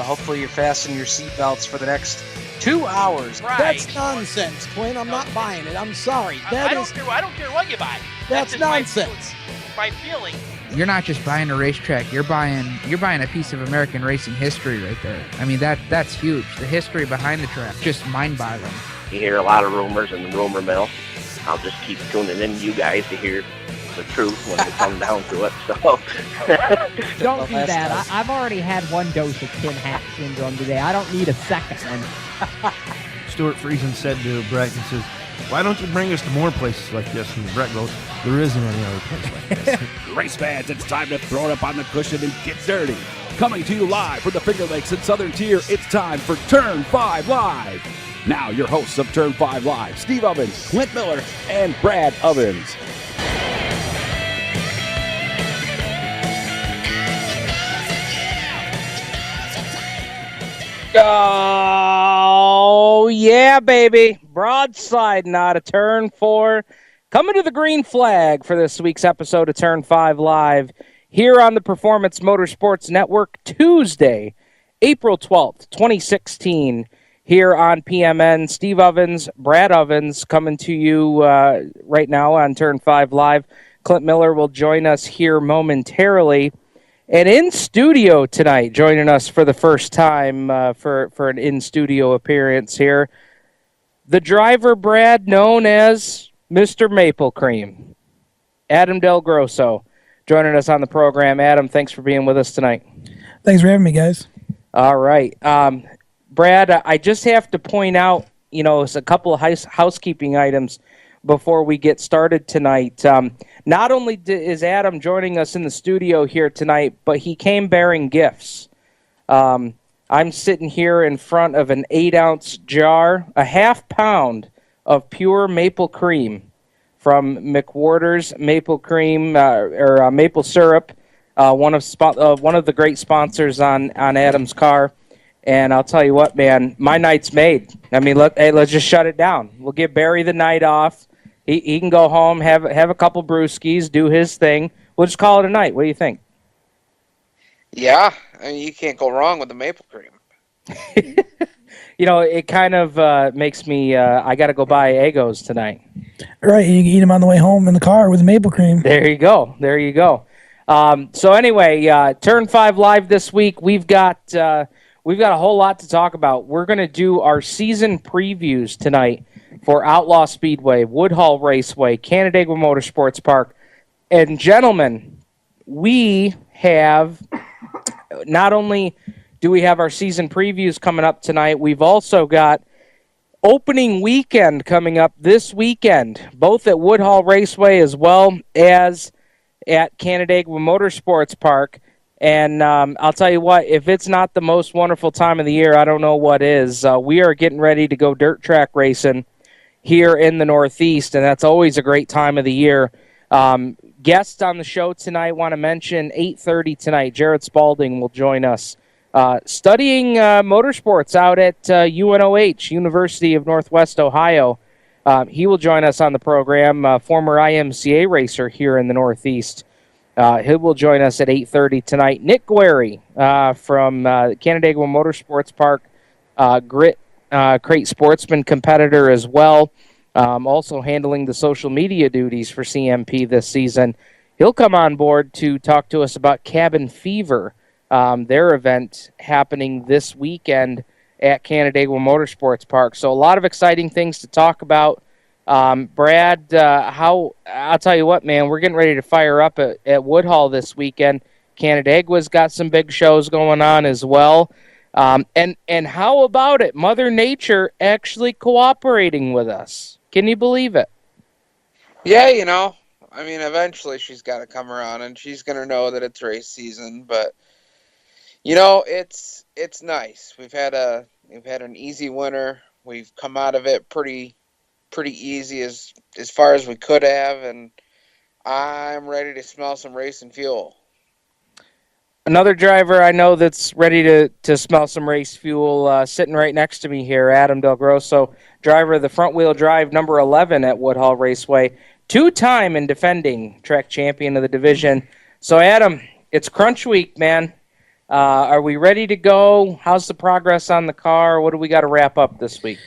hopefully you're fastening your seatbelts for the next 2 hours. Right. That's nonsense, Quinn. I'm not buying it. I'm sorry. I don't care what you buy. That's just nonsense. My feeling. You're not just buying a racetrack. You're buying a piece of American racing history right there. I mean, that's huge. The history behind the track, just mind-boggling. You hear a lot of rumors in the rumor mill. I'll just keep tuning in to you guys to hear the truth when it comes down to it. So don't do that. I've already had one dose of tin hat syndrome today. I don't need a second one. Stuart Friesen said to Brett, he says, "Why don't you bring us to more places like this?" And Brett goes, "There isn't any other place like this." Race fans, it's time to throw it up on the cushion and get dirty. Coming to you live from the Finger Lakes and Southern Tier, it's time for Turn 5 Live. Now, your hosts of Turn 5 Live, Steve Ovens, Clint Miller, and Brad Ovens. Oh, yeah, baby. Broadside, not a Turn 4. Coming to the green flag for this week's episode of Turn 5 Live here on the Performance Motorsports Network, Tuesday, April 12th, 2016, here on PMN. Steve Ovens, Brad Ovens, coming to you right now on Turn 5 Live. Clint Miller will join us here momentarily. And in studio tonight, joining us for the first time for an in-studio appearance here, the driver, Brad, known as Mr. Maple Cream, Adam DelGrosso, joining us on the program. Adam, thanks for being with us tonight. Thanks for having me, guys. All right. Brad, I just have to point out, it's a couple of housekeeping items before we get started tonight. Not only is Adam joining us in the studio here tonight, but he came bearing gifts. I'm sitting here in front of an 8-ounce jar, a half-pound of pure maple cream from McWhorter's Maple Cream or Maple Syrup, one of the great sponsors on Adam's car. And I'll tell you what, man, my night's made. I mean, let's just shut it down. We'll give Barry the night off. He can go home, have a couple brewskis, do his thing. We'll just call it a night. What do you think? Yeah, I mean, you can't go wrong with the maple cream. It kind of makes me, I got to go buy Eggos tonight. Right, you can eat them on the way home in the car with maple cream. There you go. So anyway, Turn 5 Live this week, we've got a whole lot to talk about. We're going to do our season previews tonight for Outlaw Speedway, Woodhull Raceway, Canandaigua Motorsports Park. And gentlemen, we have, not only do we have our season previews coming up tonight, we've also got opening weekend coming up this weekend, both at Woodhull Raceway as well as at Canandaigua Motorsports Park. And I'll tell you what, if it's not the most wonderful time of the year, I don't know what is. We are getting ready to go dirt track racing here in the Northeast, and that's always a great time of the year. Guests on the show tonight, want to mention 8:30 tonight, Jared Spalding will join us studying motorsports out at UNOH, University of Northwest Ohio. He will join us on the program, former IMCA racer here in the Northeast. He will join us at 8:30 tonight. Nick Guererri from Canandaigua Motorsports Park, Crate Sportsman competitor as well, also handling the social media duties for CMP this season. He'll come on board to talk to us about Cabin Fever, their event happening this weekend at Canandaigua Motorsports Park. So a lot of exciting things to talk about. Brad, I'll tell you what, man, we're getting ready to fire up at Woodhull this weekend. Canandaigua's got some big shows going on as well. And how about it? Mother Nature actually cooperating with us. Can you believe it? Yeah, I mean, eventually she's got to come around and she's going to know that it's race season, but it's nice. We've had an easy winter. We've come out of it pretty easy as far as we could have, and I'm ready to smell some racing fuel. Another driver I know that's ready to smell some race fuel sitting right next to me here, Adam DelGrosso, driver of the front-wheel drive number 11 at Woodhull Raceway, two-time and defending track champion of the division. So, Adam, it's crunch week, man. Are we ready to go? How's the progress on the car? What do we got to wrap up this week?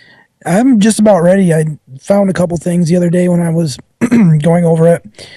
I'm just about ready. I found a couple things the other day when I was going over it.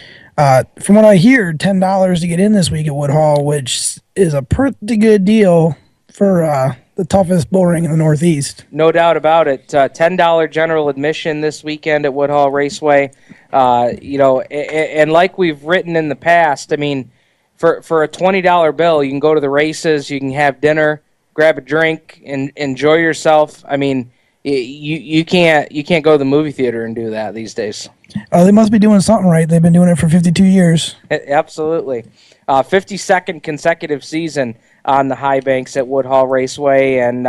From what I hear, $10 to get in this week at Woodhull, which is a pretty good deal for the toughest bull ring in the Northeast. No doubt about it. $10 general admission this weekend at Woodhull Raceway. And like we've written in the past, I mean, for a $20 bill, you can go to the races, you can have dinner, grab a drink, and enjoy yourself. I mean, you can't go to the movie theater and do that these days. They must be doing something right. They've been doing it for 52 years. Absolutely. 52nd consecutive season on the high banks at Woodhull Raceway. And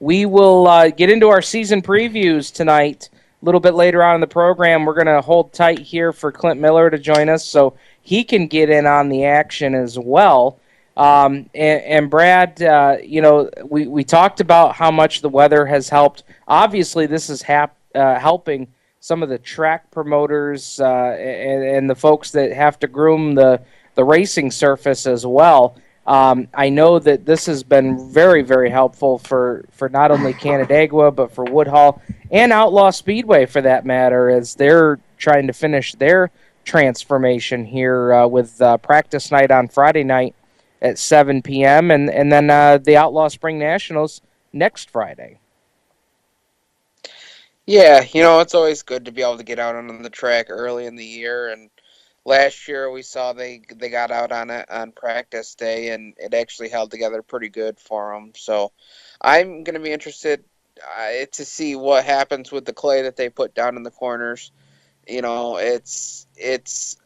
we will get into our season previews tonight. A little bit later on in the program, we're going to hold tight here for Clint Miller to join us so he can get in on the action as well. And Brad, we talked about how much the weather has helped. Obviously, this is helping some of the track promoters and the folks that have to groom the racing surface as well. I know that this has been very, very helpful for not only Canandaigua, but for Woodhull and Outlaw Speedway, for that matter, as they're trying to finish their transformation here with practice night on Friday night at 7 p.m. and then the Outlaw Spring Nationals next Friday. Yeah, it's always good to be able to get out on the track early in the year. And last year we saw they got out on it on practice day, and it actually held together pretty good for them. So I'm going to be interested to see what happens with the clay that they put down in the corners. It's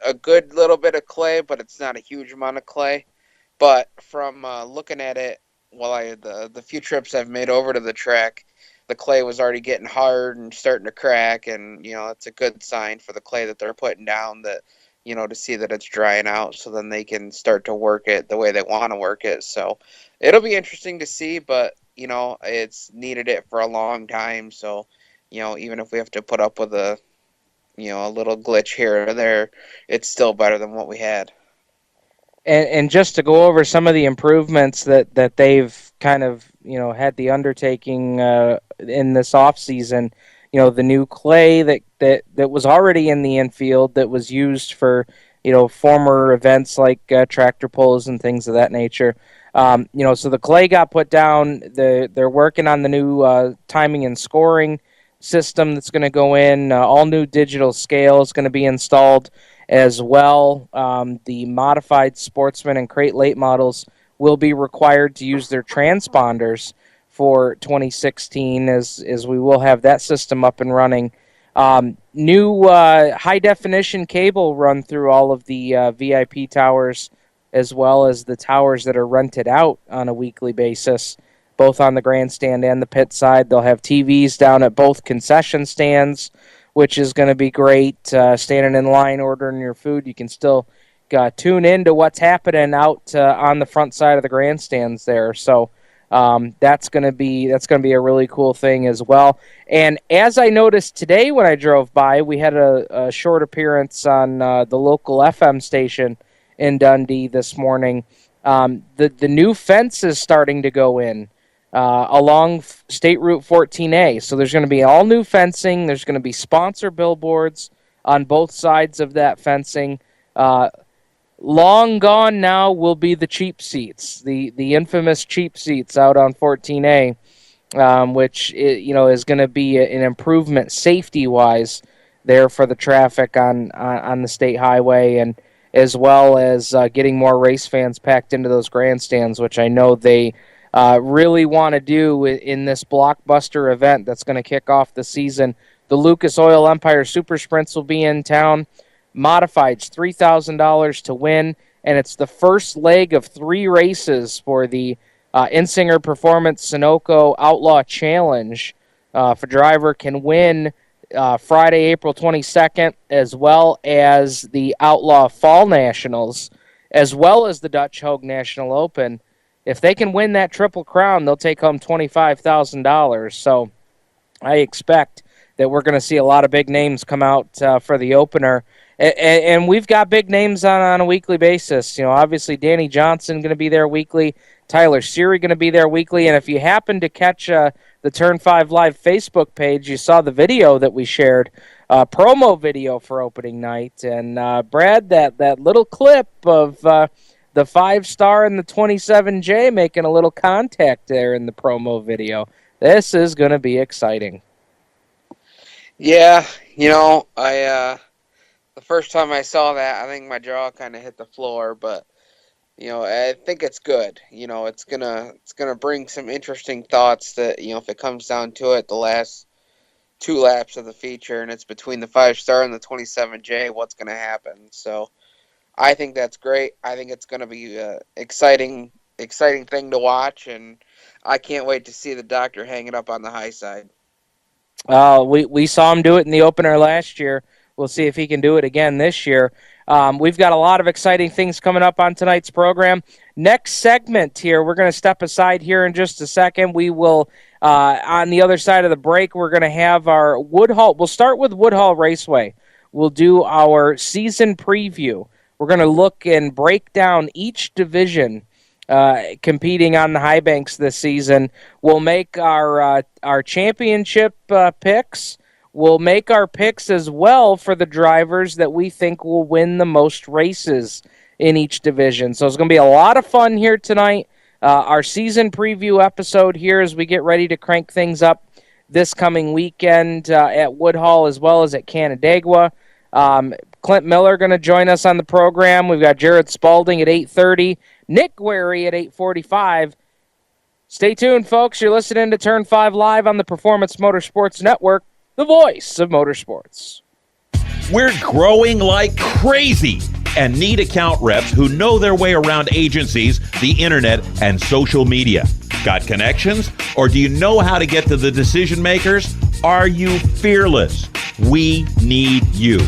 a good little bit of clay, but it's not a huge amount of clay. But from looking at it, the few trips I've made over to the track, the clay was already getting hard and starting to crack, and it's a good sign for the clay that they're putting down, that to see that it's drying out, so then they can start to work it the way they want to work it. So it'll be interesting to see, but it's needed it for a long time. So even if we have to put up with a little glitch here or there, it's still better than what we had. And just to go over some of the improvements that they've kind of had the undertaking in this off season, the new clay that was already in the infield that was used for former events like tractor pulls and things of that nature. So the clay got put down. They're working on the new timing and scoring system that's going to go in. All new digital scale is going to be installed as well. The modified Sportsman and Crate late models will be required to use their transponders for 2016, as we will have that system up and running. New high-definition cable run through all of the VIP towers, as well as the towers that are rented out on a weekly basis, both on the grandstand and the pit side. They'll have TVs down at both concession stands, which is going to be great. Standing in line ordering your food, you can still tune into what's happening out on the front side of the grandstands there. So that's going to be a really cool thing as well. And as I noticed today when I drove by, we had a short appearance on the local FM station in Dundee this morning. The new fence is starting to go in along State Route 14A. So there's going to be all new fencing. There's going to be sponsor billboards on both sides of that fencing. Long gone now will be the cheap seats, the infamous cheap seats out on 14A, which is going to be an improvement safety-wise there for the traffic on the state highway, and as well as getting more race fans packed into those grandstands, which I know they really want to do in this blockbuster event that's going to kick off the season. The Lucas Oil Empire Super Sprints will be in town. Modifieds, $3,000 to win, and it's the first leg of 3 races for the Insinger Performance Sunoco Outlaw Challenge. If a driver can win Friday, April 22nd, as well as the Outlaw Fall Nationals, as well as the Dutch Hogue National Open, if they can win that Triple Crown, they'll take home $25,000. So I expect that we're going to see a lot of big names come out for the opener. And we've got big names on a weekly basis. Obviously Danny Johnson going to be there weekly, Tyler Seary going to be there weekly, and if you happen to catch the Turn 5 Live Facebook page, you saw the video that we shared, promo video for opening night, and Brad, that little clip of the 5-star and the 27J making a little contact there in the promo video. This is going to be exciting. Yeah, the first time I saw that, I think my jaw kind of hit the floor, but I think it's good. It's gonna bring some interesting thoughts that if it comes down to it, the last 2 laps of the feature, and it's between the 5-star and the 27J, what's gonna happen? So I think that's great. I think it's gonna be an exciting thing to watch, and I can't wait to see the doctor hang it up on the high side. We saw him do it in the opener last year. We'll see if he can do it again this year. We've got a lot of exciting things coming up on tonight's program. Next segment here, we're going to step aside here in just a second. We will, on the other side of the break, we're going to have our Woodhull. We'll start with Woodhull Raceway. We'll do our season preview. We're going to look and break down each division competing on the high banks this season. We'll make our championship picks. We'll make our picks as well for the drivers that we think will win the most races in each division. So it's going to be a lot of fun here tonight. Our season preview episode here as we get ready to crank things up this coming weekend at Woodhull as well as at Canandaigua. Clint Miller going to join us on the program. We've got Jared Spalding at 8:30, Nick Guererri at 8:45. Stay tuned, folks. You're listening to Turn 5 Live on the Performance Motorsports Network, the voice of motorsports. We're growing like crazy and need account reps who know their way around agencies, the internet, and social media. Got connections? Or do you know how to get to the decision makers? Are you fearless? We need you.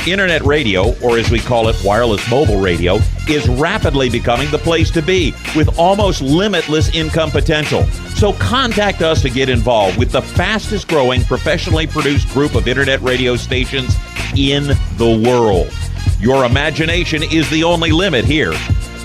Internet radio, or as we call it, wireless mobile radio, is rapidly becoming the place to be with almost limitless income potential. So contact us to get involved with the fastest growing professionally produced group of internet radio stations in the world. Your imagination is the only limit here.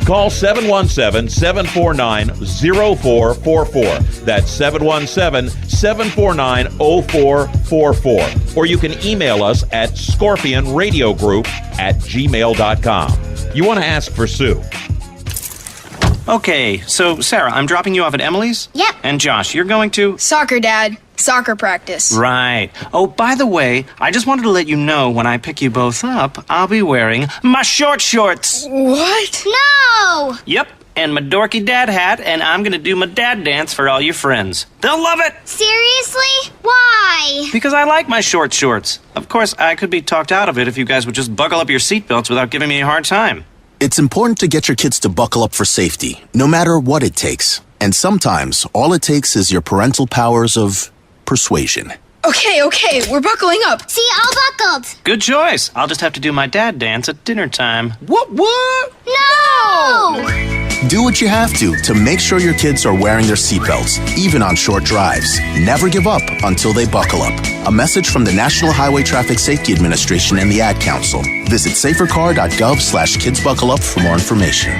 Call 717-749-0444. That's 717-749-0444. Or you can email us at scorpionradiogroup@gmail.com. You want to ask for Sue. Okay, so Sarah, I'm dropping you off at Emily's? Yep. And Josh, you're going to? Soccer, Dad. Soccer practice. Right. Oh, by the way, I just wanted to let you know when I pick you both up, I'll be wearing my short shorts. What? No! Yep, and my dorky dad hat, and I'm going to do my dad dance for all your friends. They'll love it! Seriously? Why? Because I like my short shorts. Of course, I could be talked out of it if you guys would just buckle up your seatbelts without giving me a hard time. It's important to get your kids to buckle up for safety, no matter what it takes. And sometimes, all it takes is your parental powers of persuasion. Okay, we're buckling up. See, all buckled. Good choice. I'll just have to do my dad dance at dinner time. What? No! Do what you have to make sure your kids are wearing their seatbelts, even on short drives. Never give up until they buckle up. A message from the National Highway Traffic Safety Administration and the Ad Council. Visit safercar.gov/kidsbuckleup for more information.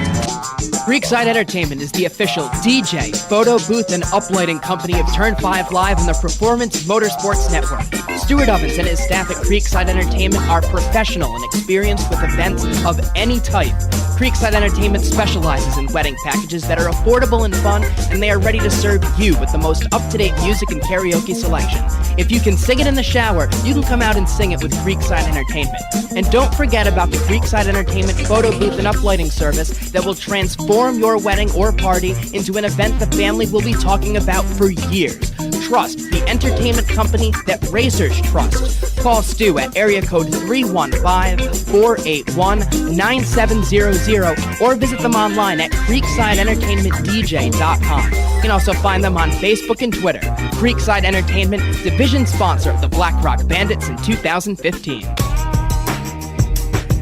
Creekside Entertainment is the official DJ, photo booth, and uplighting company of Turn 5 Live and the Performance Motorsports Network. Stuart Ovens and his staff at Creekside Entertainment are professional and experienced with events of any type. Creekside Entertainment specializes in wedding packages that are affordable and fun, and they are ready to serve you with the most up-to-date music and karaoke selection. If you can sing it in the shower, you can come out and sing it with Creekside Entertainment. And don't forget about the Creekside Entertainment photo booth and uplighting service that will transform your wedding or party into an event the family will be talking about for years. Trust, the entertainment company that racers trust. Call Stu at area code 315-481-9700 or visit them online at creeksideentertainmentdj.com. You can also find them on Facebook and Twitter. Creekside Entertainment, division sponsor of the Black Rock Bandits in 2015.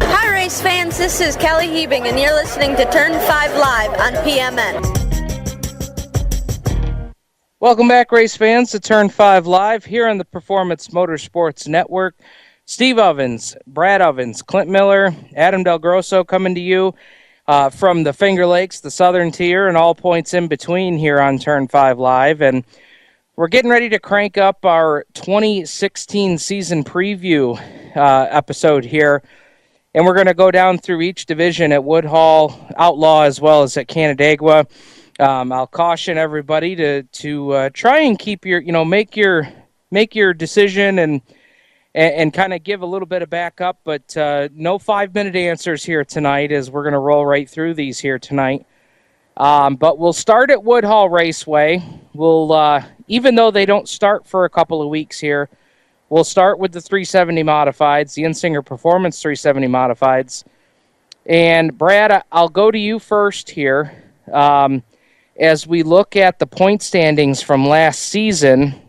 Hi race fans, this is Kelly Hebing and you're listening to Turn 5 Live on PMN. Welcome back, race fans, to Turn 5 Live here on the Performance Motorsports Network. Steve Ovens, Brad Ovens, Clint Miller, Adam DelGrosso coming to you from the Finger Lakes, the Southern Tier, and all points in between here on Turn 5 Live. And we're getting ready to crank up our 2016 season preview episode here. And we're going to go down through each division at Woodhull, Outlaw, as well as at Canandaigua. I'll caution everybody to try and keep your, make your decision and kind of give a little bit of backup, but no 5-minute answers here tonight, as we're going to roll right through these here tonight. But we'll start at Woodhull Raceway. We'll, even though they don't start for a couple of weeks here, we'll start with the 370 Modifieds, the Insinger Performance 370 Modifieds. And Brad, I'll go to you first here. As we look at the point standings from last season,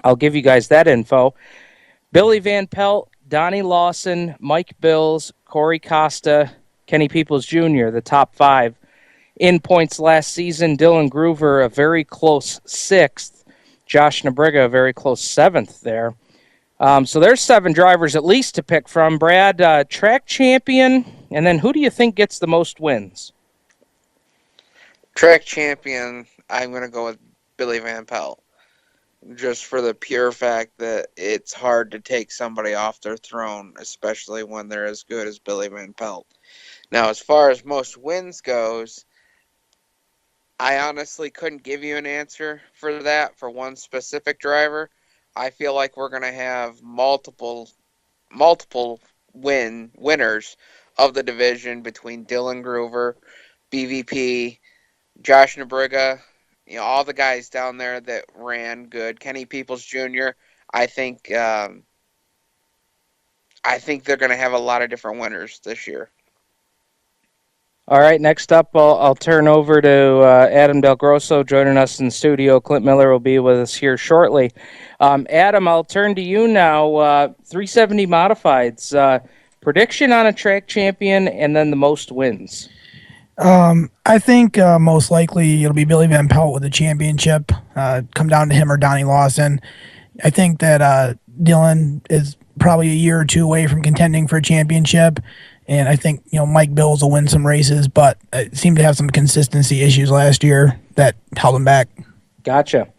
I'll give you guys that info. Billy Van Pelt, Donnie Lawson, Mike Bills, Corey Costa, Kenny Peoples Jr., the top 5 in points last season. Dylan Groover, a very close 6th. Josh Nabriga, a very close 7th there. So there's 7 drivers at least to pick from. Brad, track champion, and then who do you think gets the most wins? Track champion, I'm going to go with Billy Van Pelt. Just for the pure fact that it's hard to take somebody off their throne, especially when they're as good as Billy Van Pelt. Now, as far as most wins goes, I honestly couldn't give you an answer for that for one specific driver. I feel like we're going to have multiple winners of the division between Dylan Groover, BVP, Josh Nabriga, all the guys down there that ran good. Kenny Peoples Jr., I think they're going to have a lot of different winners this year. All right, next up, I'll turn over to Adam DelGrosso joining us in studio. Clint Miller will be with us here shortly. Adam, I'll turn to you now. 370 Modifieds, prediction on a track champion and then the most wins. I think most likely it'll be Billy Van Pelt with the championship. Come down to him or Donnie Lawson. I think that Dylan is probably a year or two away from contending for a championship. And I think, Mike Bills will win some races, but it seemed to have some consistency issues last year that held him back. Gotcha.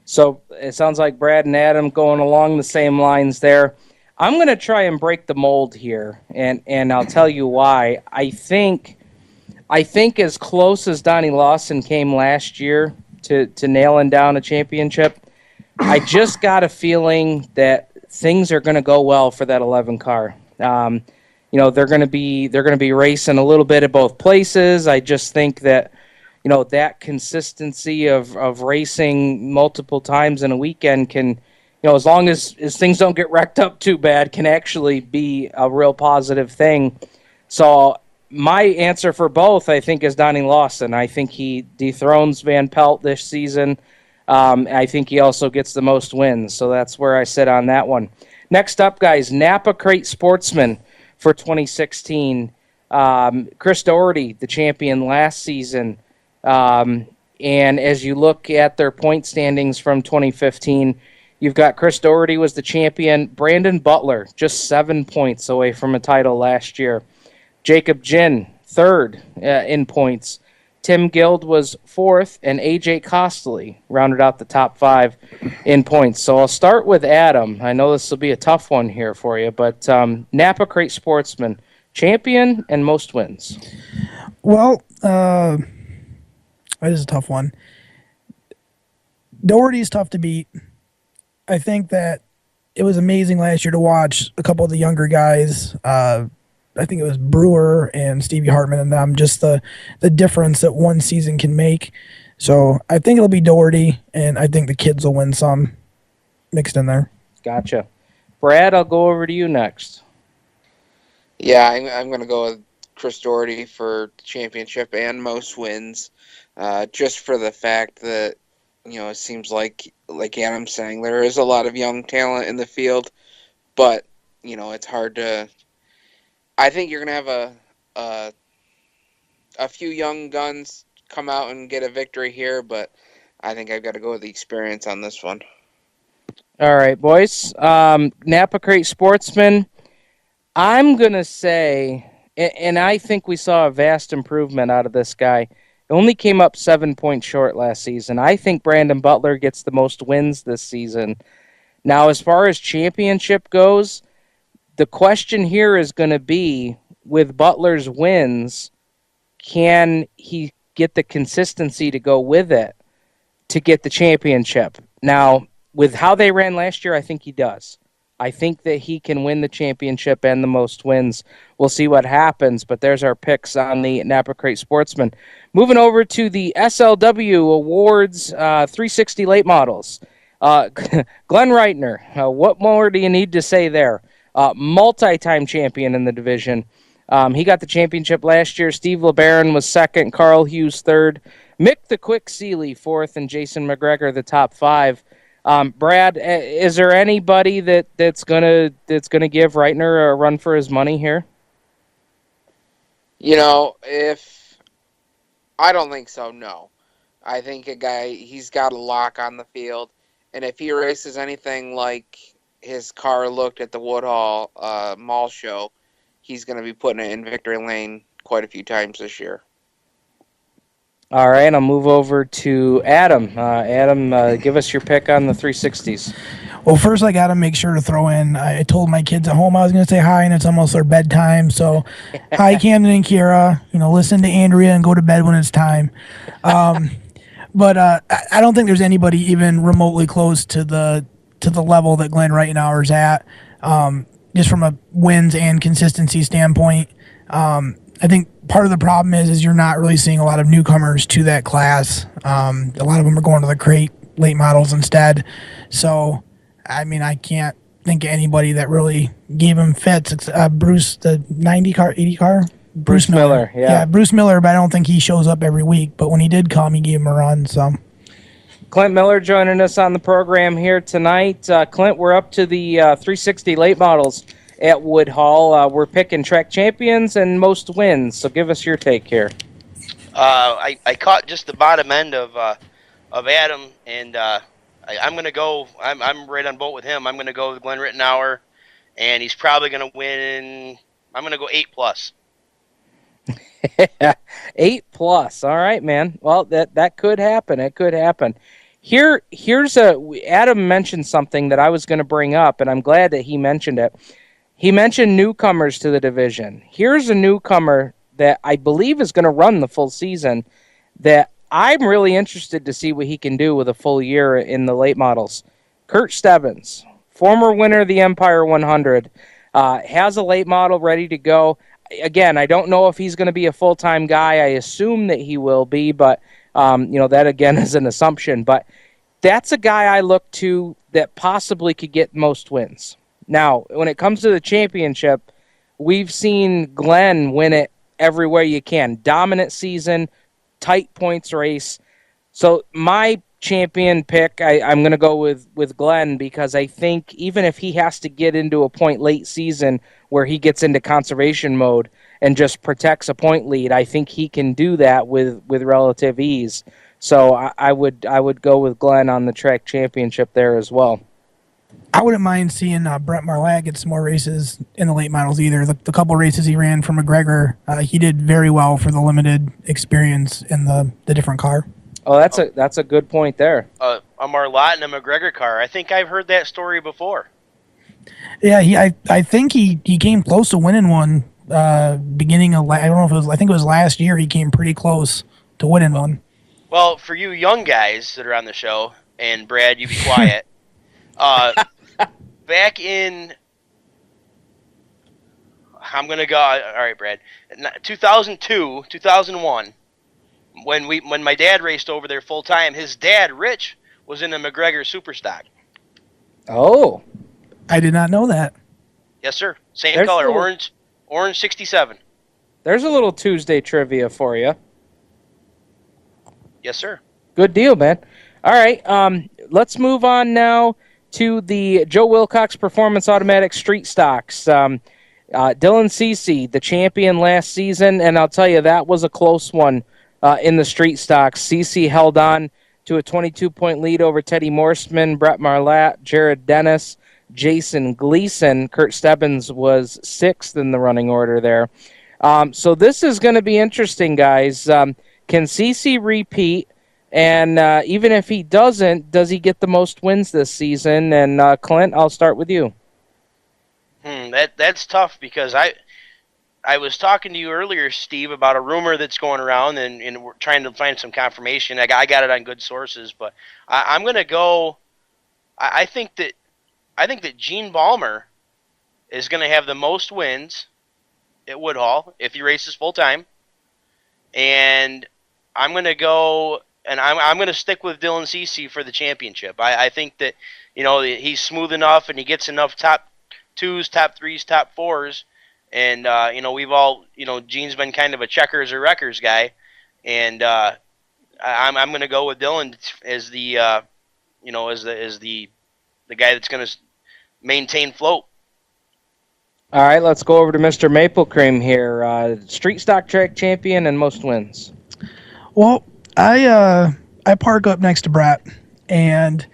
So it sounds like Brad and Adam going along the same lines there. I'm going to try and break the mold here, and I'll tell you why. I think as close as Donnie Lawson came last year to nailing down a championship, I just got a feeling that things are going to go well for that 11 car. They're going to be racing a little bit at both places. I just think that, that consistency of racing multiple times in a weekend can, as long as things don't get wrecked up too bad, can actually be a real positive thing. So my answer for both, I think, is Donnie Lawson. I think he dethrones Van Pelt this season. I think he also gets the most wins. So that's where I sit on that one. Next up, guys, Napa Crate Sportsman for 2016. Chris Doherty, the champion last season. And as you look at their point standings from 2015, you've got Chris Doherty was the champion. Brandon Butler, just 7 points away from a title last year. Jacob Ginn, 3rd in points. Tim Guild was 4th, and A.J. Costley rounded out the top 5 in points. So I'll start with Adam. I know this will be a tough one here for you, but Napa Crate Sportsman, champion and most wins. Well, that is a tough one. Doherty's tough to beat. I think that it was amazing last year to watch a couple of the younger guys. I think it was Brewer and Stevie Hartman and them, just the difference that one season can make. So I think it'll be Doherty, and I think the kids will win some mixed in there. Gotcha. Brad, I'll go over to you next. Yeah, I'm going to go with Chris Doherty for championship and most wins, just for the fact that, it seems like Adam's saying, there is a lot of young talent in the field, but, it's hard to... I think you're going to have a few young guns come out and get a victory here, but I think I've got to go with the experience on this one. All right, boys. Napa Crate Sportsman, I'm going to say, and I think we saw a vast improvement out of this guy. It only came up 7 points short last season. I think Brandon Butler gets the most wins this season. Now, as far as championship goes, the question here is going to be, with Butler's wins, can he get the consistency to go with it to get the championship? Now, with how they ran last year, I think he does. I think that he can win the championship and the most wins. We'll see what happens, but there's our picks on the Napa Crate Sportsman. Moving over to the SLW Awards 360 late models. Glenn Reitner, what more do you need to say there? Multi-time champion in the division. He got the championship last year. Steve LeBaron was second, Carl Hughes third, Mick the Quick Seeley fourth, and Jason McGregor the top five. Brad, is there anybody that's gonna give Reitner a run for his money here? If I don't think so, no. I think he's got a lock on the field, and if he races anything like his car looked at the Woodhull Mall show, he's going to be putting it in victory lane quite a few times this year. All right, I'll move over to Adam. Adam, give us your pick on the 360s. Well, first I got to make sure to throw in, I told my kids at home I was going to say hi, and it's almost their bedtime. So, hi, Camden and Kira. Listen to Andrea and go to bed when it's time. But I don't think there's anybody even remotely close to the level that Glenn Reitnauer's at, just from a wins and consistency standpoint. I think part of the problem is you're not really seeing a lot of newcomers to that class. A lot of them are going to the crate late models instead. So, I can't think of anybody that really gave him fits. It's Bruce, the 90 car, 80 car. Bruce Miller, yeah, Bruce Miller, but I don't think he shows up every week. But when he did come, he gave him a run. So, Clint Miller joining us on the program here tonight. Clint, we're up to the 360 late models at Woodhull. We're picking track champions and most wins. So give us your take here. I caught just the bottom end of Adam, and I'm going to go. I'm right on boat with him. I'm going to go with Glenn Rittenauer, and he's probably going to win. I'm going to go 8+. 8+. All right, man. Well, that could happen. It could happen. Here's Adam mentioned something that I was going to bring up, and I'm glad that he mentioned it. He mentioned newcomers to the division. Here's a newcomer that I believe is going to run the full season that I'm really interested to see what he can do with a full year in the late models. Kurt Stebbins, former winner of the Empire 100, has a late model ready to go. Again, I don't know if he's going to be a full-time guy. I assume that he will be, but that again is an assumption. But that's a guy I look to that possibly could get most wins. Now, when it comes to the championship, we've seen Glenn win it everywhere you can. Dominant season, tight points race. So my champion pick, I'm going to go with Glenn, because I think even if he has to get into a point late season where he gets into conservation mode and just protects a point lead, I think he can do that with relative ease. So I would go with Glenn on the track championship there as well. I wouldn't mind seeing Brett Marlatt get some more races in the late models either. The couple races he ran for McGregor, he did very well for the limited experience in the different car. Oh, that's a good point there. A Marlatt and a McGregor car. I think I've heard that story before. Yeah, I think he came close to winning one beginning of I don't know if it was, I think it was last year he came pretty close to winning one. Well, for you young guys that are on the show, and Brad, you be quiet. Back in, I'm gonna go. All right, Brad. 2002, 2001, when my dad raced over there full time, his dad Rich was in the McGregor Superstock. Oh, I did not know that. Yes, sir. Same color, orange 67. There's a little Tuesday trivia for you. Yes, sir. Good deal, man. All right, let's move on now to the Joe Wilcox Performance Automatic Street Stocks. Dylan Cece, the champion last season, and I'll tell you, that was a close one in the Street Stocks. Cece held on to a 22-point lead over Teddy Morseman, Brett Marlatt, Jared Dennis, Jason Gleason. Kurt Stebbins was 6th in the running order there. So this is going to be interesting, guys. Can CC repeat? And even if he doesn't, does he get the most wins this season? And Clint, I'll start with you. That's tough because I was talking to you earlier, Steve, about a rumor that's going around, and we're trying to find some confirmation. I got it on good sources, but I'm going to go. I think that Gene Ballmer is going to have the most wins at Woodhull if he races full time, and I'm going to go. And I'm going to stick with Dylan Cece for the championship. I think that, he's smooth enough and he gets enough top 2s, top 3s, top 4s. And, we've all, Gene's been kind of a checkers or wreckers guy. And I'm going to go with Dylan as the, as the guy that's going to maintain float. All right, let's go over to Mr. Maple Cream here. Street stock track champion and most wins. Well, I park up next to Brett, and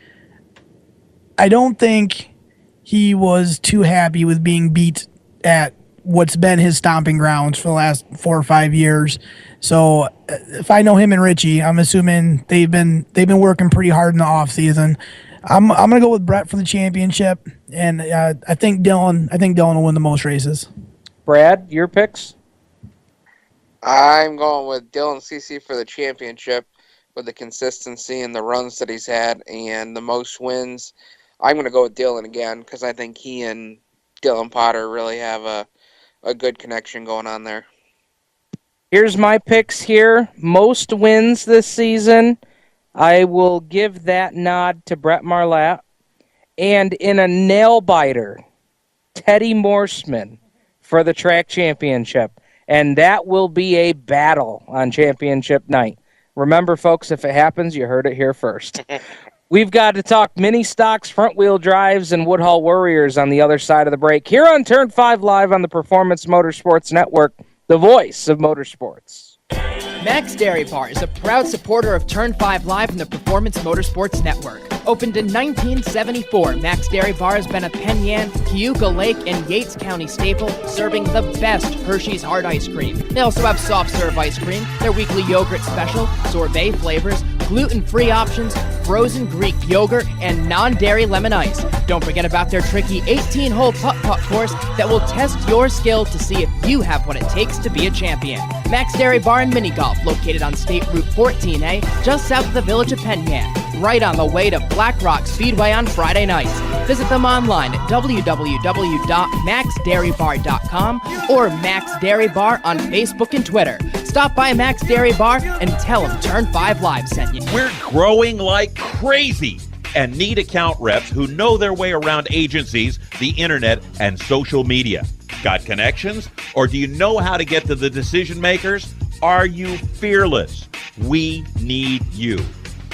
I don't think he was too happy with being beat at what's been his stomping grounds for the last 4 or 5 years. So if I know him and Richie, I'm assuming they've been working pretty hard in the off season. I'm gonna go with Brett for the championship, and I think Dylan will win the most races. Brad, your picks? I'm going with Dylan Cece for the championship with the consistency and the runs that he's had and the most wins. I'm going to go with Dylan again because I think he and Dylan Potter really have a good connection going on there. Here's my picks here. Most wins this season. I will give that nod to Brett Marlatt. And in a nail-biter, Teddy Morseman for the track championship. And that will be a battle on championship night. Remember, folks, if it happens, you heard it here first. We've got to talk mini stocks, front-wheel drives, and Woodhull Warriors on the other side of the break. Here on Turn 5 Live on the Performance Motorsports Network, the voice of motorsports. Max Dairy Bar is a proud supporter of Turn 5 Live and the Performance Motorsports Network. Opened in 1974, Max Dairy Bar has been a Penn Yan, Cayuga Lake, and Yates County staple, serving the best Hershey's hard ice cream. They also have soft serve ice cream, their weekly yogurt special, sorbet flavors, gluten-free options, frozen Greek yogurt, and non-dairy lemon ice. Don't forget about their tricky 18-hole putt-putt course that will test your skill to see if you have what it takes to be a champion. Max Dairy Bar and Mini Golf, located on State Route 14A, just south of the village of Penn Yan, right on the way to Black Rock Speedway on Friday nights. Visit them online at www.maxdairybar.com or Max Dairy Bar on Facebook and Twitter. Stop by Max Dairy Bar and tell them Turn 5 Live sent you. We're growing like crazy and need account reps who know their way around agencies, the internet, and social media. Got connections? Or do you know how to get to the decision makers? Are you fearless? We need you.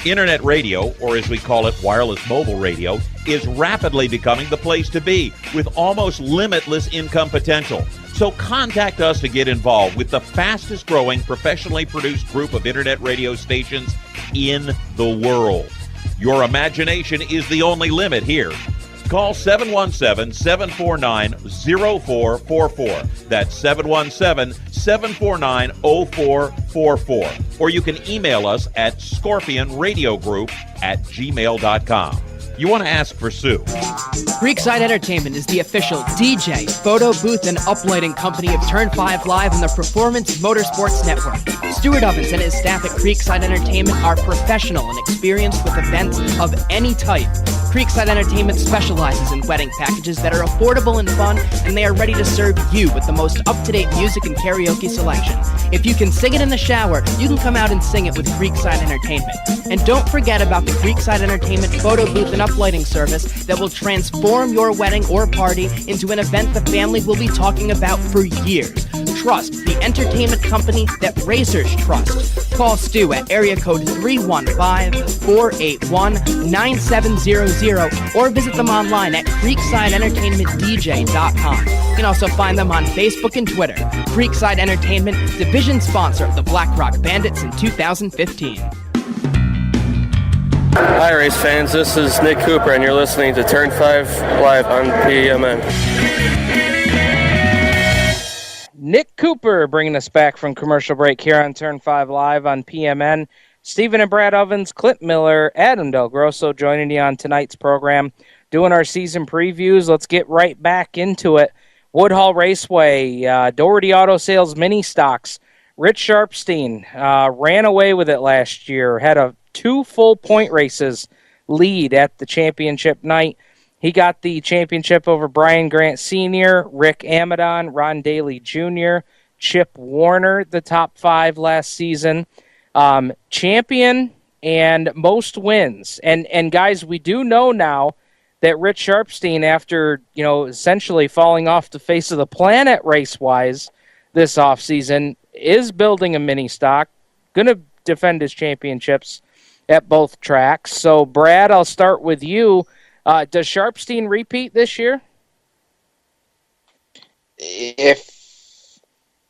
Internet radio, or as we call it, wireless mobile radio, is rapidly becoming the place to be with almost limitless income potential. So contact us to get involved with the fastest growing professionally produced group of internet radio stations in the world. Your imagination is the only limit here. Call 717-749-0444. That's 717-749-0444. Or you can email us at scorpionradiogroup@gmail.com. You want to ask for Sue. Creekside Entertainment is the official DJ, photo booth, and uplighting company of Turn 5 Live and the Performance Motorsports Network. Stuart Ovens and his staff at Creekside Entertainment are professional and experienced with events of any type. Creekside Entertainment specializes in wedding packages that are affordable and fun, and they are ready to serve you with the most up-to-date music and karaoke selection. If you can sing it in the shower, you can come out and sing it with Creekside Entertainment. And don't forget about the Creekside Entertainment photo booth and uplighting service that will transform your wedding or party into an event the family will be talking about for years. Trust the entertainment company that racers trust. Call Stu at area code 315-481-9700 or visit them online at creeksideentertainmentdj.com. You can also find them on Facebook and Twitter. Creekside Entertainment, division sponsor of the Black Rock Bandits in 2015. Hi, race fans. This is Nick Cooper, and you're listening to Turn 5 Live on PMN. Nick Cooper bringing us back from commercial break here on Turn 5 Live on PMN. Stephen and Brad Ovens, Clint Miller, Adam DelGrosso joining you on tonight's program, doing our season previews. Let's get right back into it. Woodhull Raceway, Doherty Auto Sales Mini Stocks. Rich Sharpstein ran away with it last year, had 2 full point races lead at the championship night. He got the championship over Brian Grant Sr., Rick Amadon, Ron Daly Jr., Chip Warner, the top 5 last season. Champion and most wins. And guys, we do know now that Rich Sharpstein, after, essentially falling off the face of the planet race-wise this offseason, is building a mini stock, going to defend his championships at both tracks. So, Brad, I'll start with you. Does Sharpstein repeat this year? If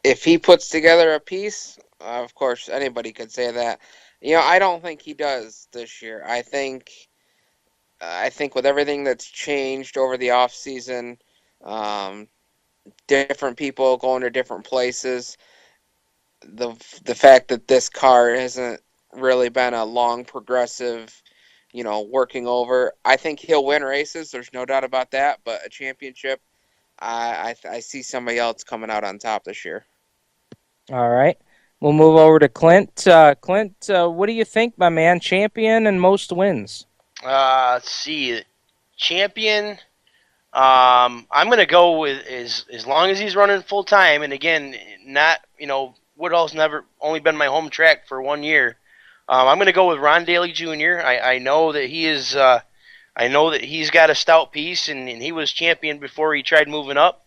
he puts together a piece, of course, anybody could say that. I don't think he does this year. I think with everything that's changed over the off season, different people going to different places, the fact that this car hasn't really been a long progressive, working over, I think he'll win races. There's no doubt about that. But a championship, I see somebody else coming out on top this year. All right. We'll move over to Clint. Clint, what do you think, my man? Champion and most wins? Let's see. Champion, I'm going to go with as long as he's running full time. And again, not, Woodhull's only been my home track for 1 year. I'm going to go with Ron Daly Jr. I know that he is. I know that he's got a stout piece, and he was champion before he tried moving up.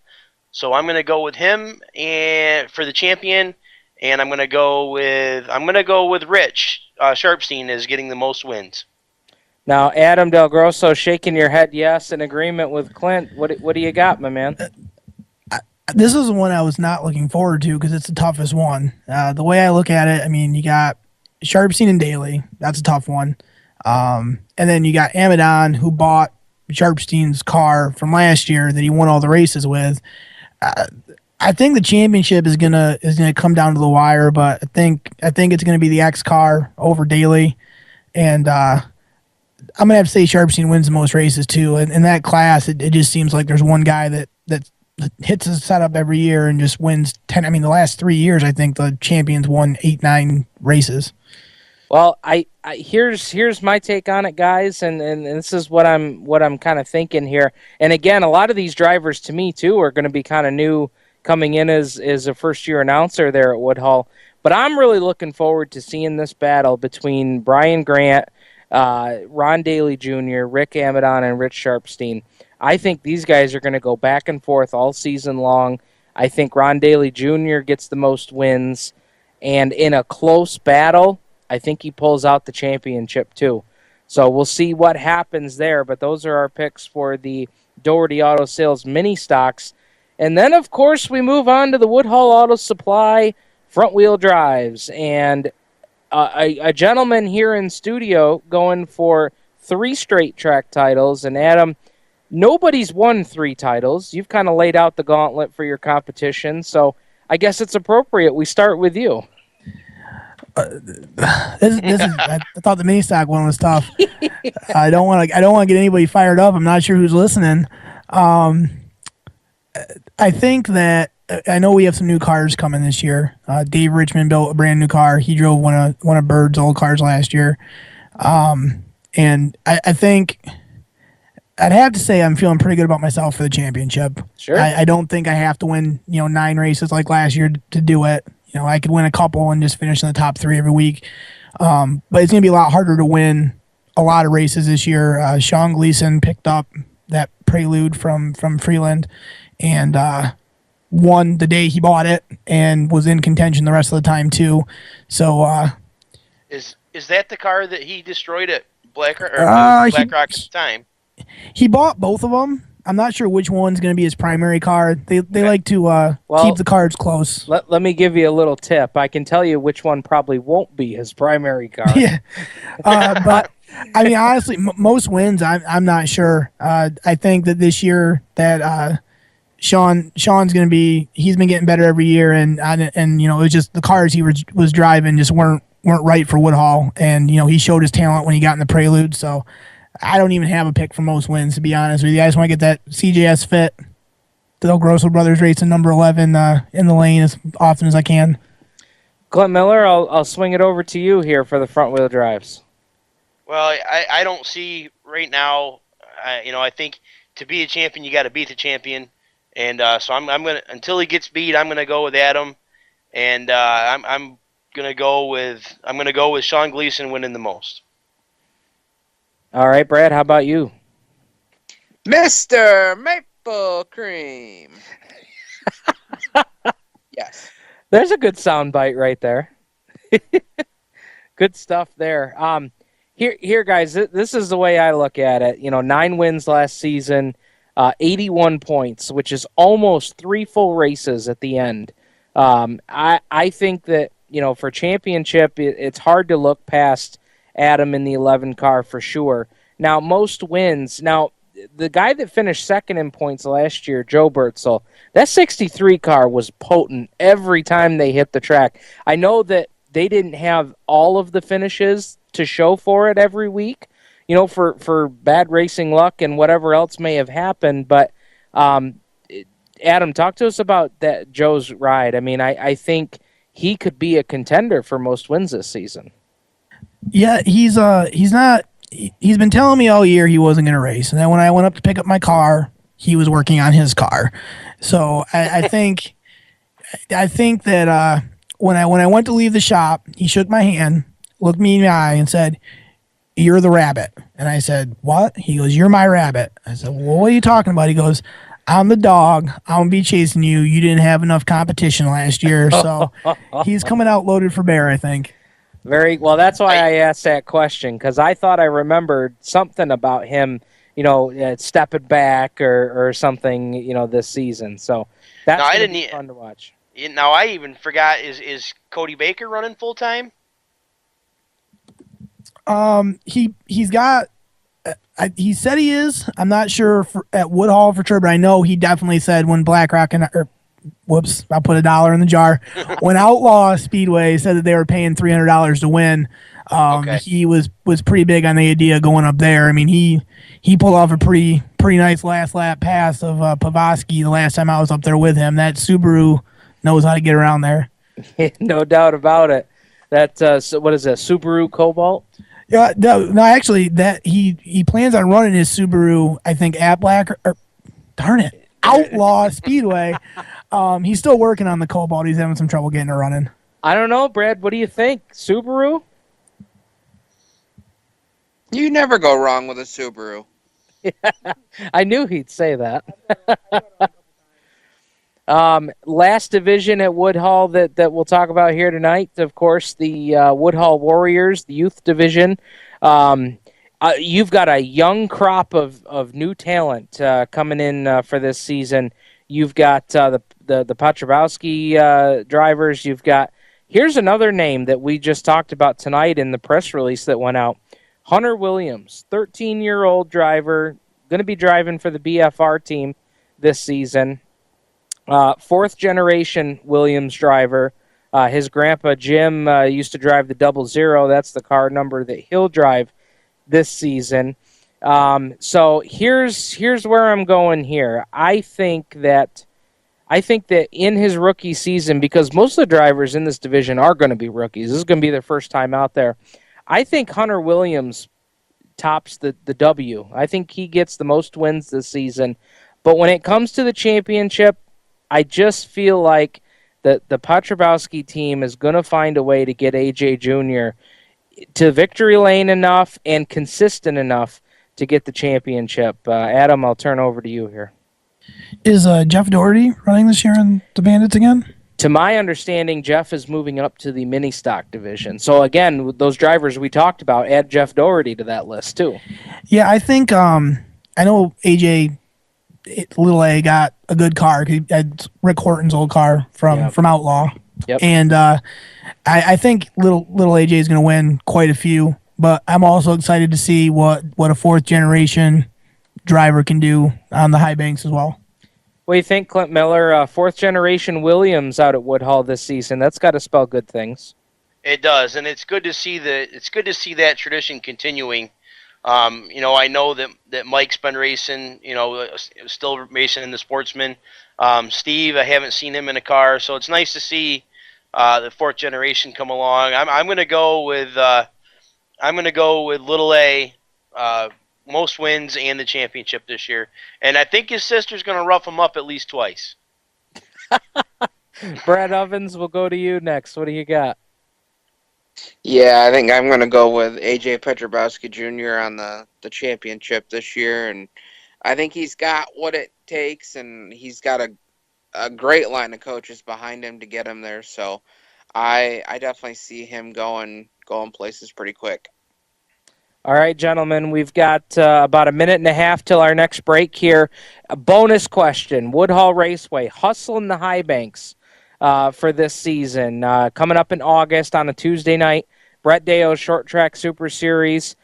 So I'm going to go with him and for the champion, and I'm going to go with Rich Sharpstein as getting the most wins. Now, Adam DelGrosso shaking your head yes in agreement with Clint. What do you got, my man? This is the one I was not looking forward to because it's the toughest one. The way I look at it, you got Sharpstein and Daly. That's a tough one. And then you got Amadon, who bought Sharpstein's car from last year that he won all the races with. I think the championship is gonna come down to the wire, but I think it's gonna be the X car over Daly, and I'm gonna have to say Sharpstein wins the most races too. In that class, it just seems like there's one guy that hits his setup every year and just wins 10. The last 3 years, I think the champions won 8-9 races. Well, I here's my take on it, guys, and this is what I'm kind of thinking here. And again, a lot of these drivers to me too are going to be kind of new coming in as a first-year announcer there at Woodhull. But I'm really looking forward to seeing this battle between Brian Grant, Ron Daly Jr., Rick Amadon, and Rich Sharpstein. I think these guys are going to go back and forth all season long. I think Ron Daly Jr. gets the most wins. And in a close battle, I think he pulls out the championship too. So we'll see what happens there. But those are our picks for the Doherty Auto Sales mini stocks. And then, of course, we move on to the Woodhull Auto Supply front-wheel drives. And a gentleman here in studio going for 3 straight track titles. And Adam, nobody's won 3 titles. You've kind of laid out the gauntlet for your competition. So I guess it's appropriate we start with you. This is, I thought the mini stock one was tough. I don't want to get anybody fired up. I'm not sure who's listening. I think that I know we have some new cars coming this year. Dave Richmond built a brand new car. He drove one of Bird's old cars last year, and I think I'd have to say I'm feeling pretty good about myself for the championship. Sure. I don't think I have to win 9 races like last year to do it. I could win a couple and just finish in the top 3 every week. But it's going to be a lot harder to win a lot of races this year. Sean Gleason picked up that Prelude from Freeland and won the day he bought it and was in contention the rest of the time too. So is that the car that he destroyed at Black Rock at the time? He bought both of them. I'm not sure which one's going to be his primary car. They like to keep the cards close. Let me give you a little tip. I can tell you which one probably won't be his primary car. Yeah, but I mean, honestly, most wins, I'm not sure. I think that this year that Sean's going to be, he's been getting better every year, and you know, it was just the cars he was driving just weren't right for Woodhull, and you know, he showed his talent when he got in the Prelude. So I don't even have a pick for most wins, to be honest with you. I just want to get that CJS fit, the DelGrosso brothers racing number 11 in the lane as often as I can. Clint Miller, I'll swing it over to you here for the front wheel drives. Well, I don't see right now. I think to be a champion, you got to beat the champion, and so I'm gonna, until he gets beat, I'm gonna go with Adam, and I'm gonna go with Sean Gleason winning the most. All right, Brad, how about you? Mr. Maple Cream. Yes. There's a good sound bite right there. Good stuff there. Here, guys, this is the way I look at it. 9 wins last season, 81 points, which is almost 3 full races at the end. I think that, for championship, it's hard to look past Adam in the 11 car for sure. Now, most wins. Now, the guy that finished second in points last year, Joe Bertzel, that 63 car was potent every time they hit the track. I know that they didn't have all of the finishes to show for it every week, for bad racing luck and whatever else may have happened. But Adam, talk to us about that Joe's ride. I mean, I think he could be a contender for most wins this season. Yeah, he's not. He's been telling me all year he wasn't going to race, and then when I went up to pick up my car, he was working on his car. So I think that when I went to leave the shop, he shook my hand, looked me in the eye, and said, "You're the rabbit." And I said, "What?" He goes, "You're my rabbit." I said, "Well, what are you talking about?" He goes, "I'm the dog. I'm going to be chasing you. You didn't have enough competition last year." So he's coming out loaded for bear, I think. Very well. That's why I asked that question, because I thought I remembered something about him, stepping back or something, this season. So that's fun to watch. Now I even forgot: is Cody Baker running full time? He's got. He said he is. I'm not sure at Woodhull for sure, but I know he definitely said when BlackRock I'll put $1 in the jar. When Outlaw Speedway said that they were paying $300 to win, he was pretty big on the idea going up there. I mean, he pulled off a pretty nice last lap pass of Pavoski the last time I was up there with him. That Subaru knows how to get around there. No doubt about it. That what is that, Subaru Cobalt? Yeah, no, actually, that he plans on running his Subaru, I think, at Outlaw Speedway. He's still working on the Cobalt. He's having some trouble getting it running. I don't know, Brad. What do you think? Subaru? You never go wrong with a Subaru. I knew he'd say that. Last division at Woodhull that we'll talk about here tonight, of course, the Woodhull Warriors, the youth division. You've got a young crop of new talent coming in for this season. You've got the Piotrowski drivers. You've got, here's another name that we just talked about tonight in the press release that went out. Hunter Williams, 13-year-old driver, going to be driving for the BFR team this season. Fourth generation Williams driver. His grandpa Jim used to drive the 00. That's the car number that he'll drive this season. So here's where I'm going here. I think that in his rookie season, because most of the drivers in this division are going to be rookies, this is going to be their first time out there. I think Hunter Williams tops the W. I think he gets the most wins this season. But when it comes to the championship, I just feel like the Piotrowski team is going to find a way to get AJ Jr. to victory lane enough and consistent enough to get the championship. Adam, I'll turn over to you here. Is Jeff Doherty running this year in the Bandits again? To my understanding, Jeff is moving up to the mini stock division. So again, with those drivers we talked about, add Jeff Doherty to that list too. Yeah, I think I know AJ Little A got a good car. He had Rick Horton's old car from Outlaw. Yep. And I think little AJ is going to win quite a few but I'm also excited to see what a fourth generation driver can do on the high banks as well. What do you think, Clint Miller? Fourth generation Williams out at Woodhull this season. That's got to spell good things. It does, and it's good to see that tradition continuing. I know that Mike's been racing, still racing in the Sportsman. Steve, I haven't seen him in a car, so it's nice to see the fourth generation come along. I'm going to go with Little A, most wins and the championship this year, and I think his sister's going to rough him up at least twice. Brad Ovens, we'll go to you next. What do you got? Yeah, I think I'm going to go with AJ Petrobowski Jr. on the championship this year, and I think he's got what it takes, and he's got a great line of coaches behind him to get him there. So I definitely see him going places pretty quick. All right, gentlemen, we've got about a minute and a half till our next break here. A bonus question, Woodhull Raceway, hustling the high banks for this season. Coming up in August on a Tuesday night, Brett Deo's Short Track Super Series.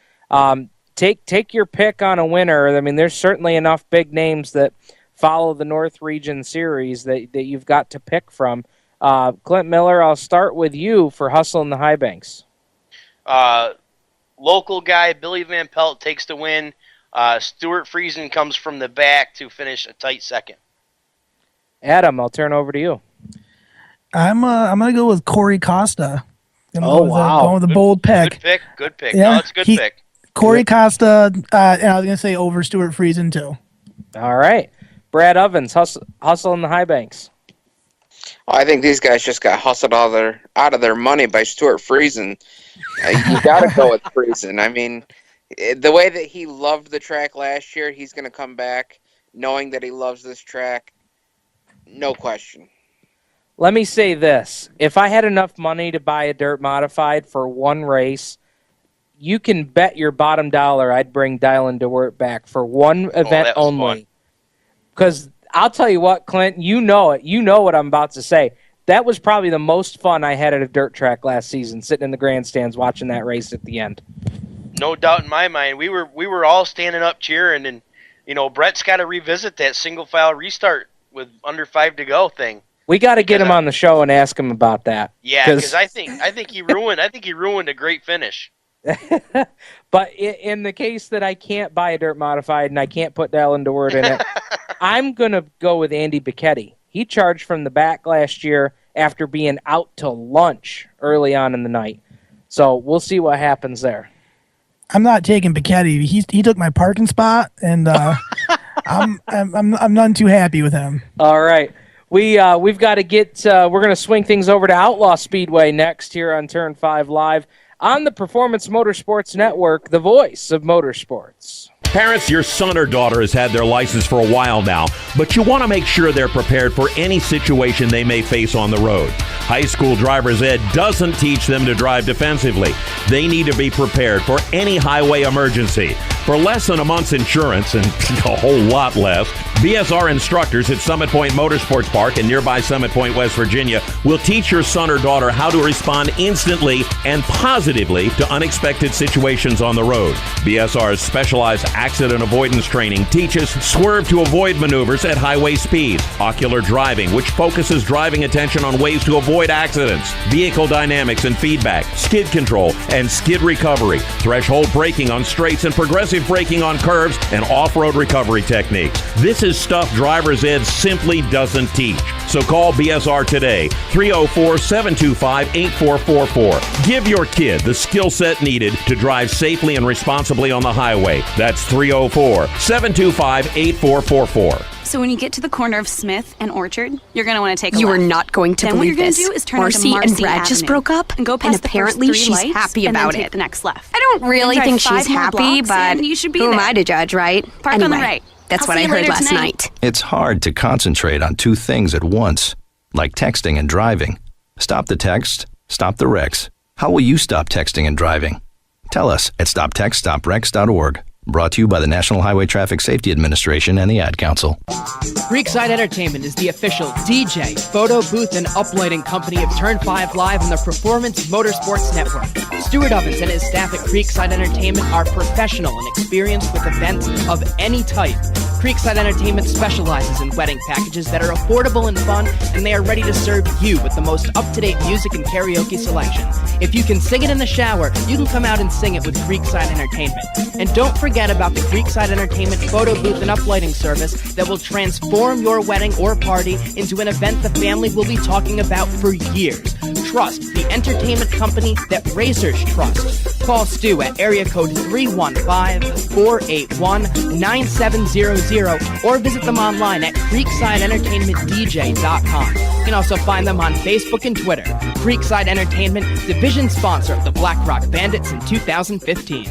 Take your pick on a winner. I mean, there's certainly enough big names that follow the North Region Series that you've got to pick from. Clint Miller, I'll start with you for hustling the high banks. Local guy, Billy Van Pelt takes the win. Stuart Friesen comes from the back to finish a tight second. Adam, I'll turn over to you. I'm gonna go with Corey Costa. Wow! Going with a bold pick. Good pick. Yeah, No, it's a good pick. Corey Costa, and I was gonna say over Stuart Friesen too. All right, Brad Ovens, hustling the high banks. Well, I think these guys just got hustled out of their money by Stuart Friesen. You got to go with Friesen. I mean, the way that he loved the track last year, he's going to come back knowing that he loves this track. No question. Let me say this. If I had enough money to buy a dirt modified for one race, you can bet your bottom dollar I'd bring Dylan DeWert back for one event only. Because I'll tell you what, Clint, you know it. You know what I'm about to say. That was probably the most fun I had at a dirt track last season, sitting in the grandstands watching that race at the end. No doubt in my mind. We were all standing up cheering, and Brett's got to revisit that single file restart with under 5 to go thing. We got to get him on the show and ask him about that. Yeah, because I think he ruined a great finish. But in the case that I can't buy a dirt modified and I can't put Dylan DeWert in it, I'm going to go with Andy Bicchetti. He charged from the back last year after being out to lunch early on in the night. So we'll see what happens there. I'm not taking Bicchetti. He took my parking spot, and I'm none too happy with him. All right. We've got to get we're going to swing things over to Outlaw Speedway next here on Turn 5 Live on the Performance Motorsports Network, the voice of motorsports. Parents, your son or daughter has had their license for a while now, but you want to make sure they're prepared for any situation they may face on the road. High school driver's ed doesn't teach them to drive defensively. They need to be prepared for any highway emergency. For less than a month's insurance, and a whole lot less, BSR instructors at Summit Point Motorsports Park in nearby Summit Point, West Virginia, will teach your son or daughter how to respond instantly and positively to unexpected situations on the road. BSR's specialized accident avoidance training teaches swerve to avoid maneuvers at highway speeds, ocular driving, which focuses driving attention on ways to avoid accidents, vehicle dynamics and feedback, skid control and skid recovery, threshold braking on straights and progressive braking on curves, and off-road recovery techniques. This is stuff driver's ed simply doesn't teach. So call BSR today, 304-725-8444. Give your kid the skill set needed to drive safely and responsibly on the highway. That's 304-725-8444. So when you get to the corner of Smith and Orchard, you're going to want to take a You left. are not going to then believe what you're this. going to do is turn Marcy onto and Brad just broke up, and go past and apparently the first 3 she's lights, happy and then about take it. the next left. I don't really Then think drive she's 5 more happy, blocks, but and you should be who am there. I to judge, right? Park anyway, on the right. That's I'll what see I you heard later last tonight. night. It's hard to concentrate on two things at once, like texting and driving. Stop the text, stop the wrecks. How will you stop texting and driving? Tell us at stoptextstoprex.org. Brought to you by the National Highway Traffic Safety Administration and the Ad Council. Creekside Entertainment is the official DJ, photo booth, and uplighting company of Turn 5 Live and the Performance Motorsports Network. Stuart Ovens and his staff at Creekside Entertainment are professional and experienced with events of any type. Creekside Entertainment specializes in wedding packages that are affordable and fun, and they are ready to serve you with the most up-to-date music and karaoke selection. If you can sing it in the shower, you can come out and sing it with Creekside Entertainment. And don't forget about the Creekside Entertainment photo booth and uplighting service that will transform your wedding or party into an event the family will be talking about for years. Trust the entertainment company that racers trust. Call Stu at area code 315-481-9700 or visit them online at creeksideentertainmentdj.com. You can also find them on Facebook and Twitter. Creekside Entertainment, division sponsor of the Black Rock Bandits in 2015.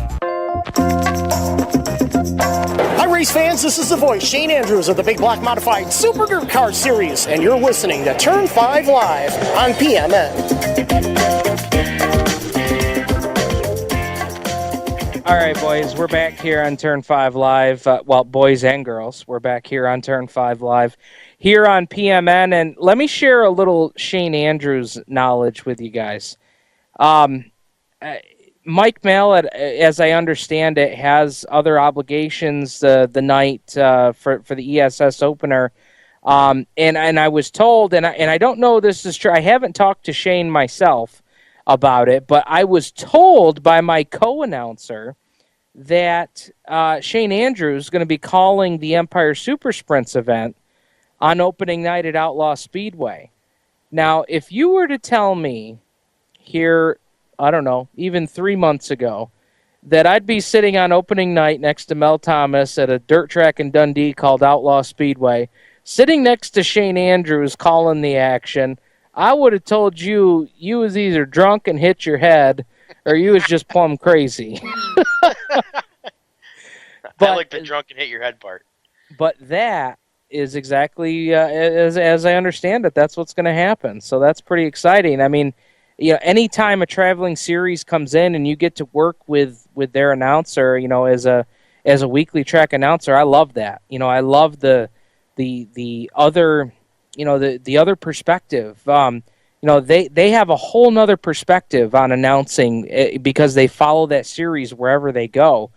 Hi, race fans. This is the voice, Shane Andrews of the Big Block Modified Super Dirt Car Series, and you're listening to Turn 5 Live on PMN. All right, boys, we're back here on Turn 5 Live. Well, boys and girls, we're back here on Turn 5 Live here on PMN. And let me share a little Shane Andrews knowledge with you guys. Mike Mallet, as I understand it, has other obligations the night for the ESS opener. And I was told, and I don't know this is true, I haven't talked to Shane myself about it, but I was told by my co-announcer that Shane Andrews is going to be calling the Empire Super Sprints event on opening night at Outlaw Speedway. Now, if you were to tell me here, I don't know, even 3 months ago, that I'd be sitting on opening night next to Mel Thomas at a dirt track in Dundee called Outlaw Speedway, sitting next to Shane Andrews calling the action, I would have told you was either drunk and hit your head or you was just plumb crazy. I like the drunk and hit your head part. But that is exactly, as I understand it, that's what's going to happen. So that's pretty exciting. I mean, you know, anytime a traveling series comes in and you get to work with their announcer, you know, as a weekly track announcer, I love that. You know, I love the other, you know, the other perspective. You know, they have a whole nother perspective on announcing because they follow that series wherever they go.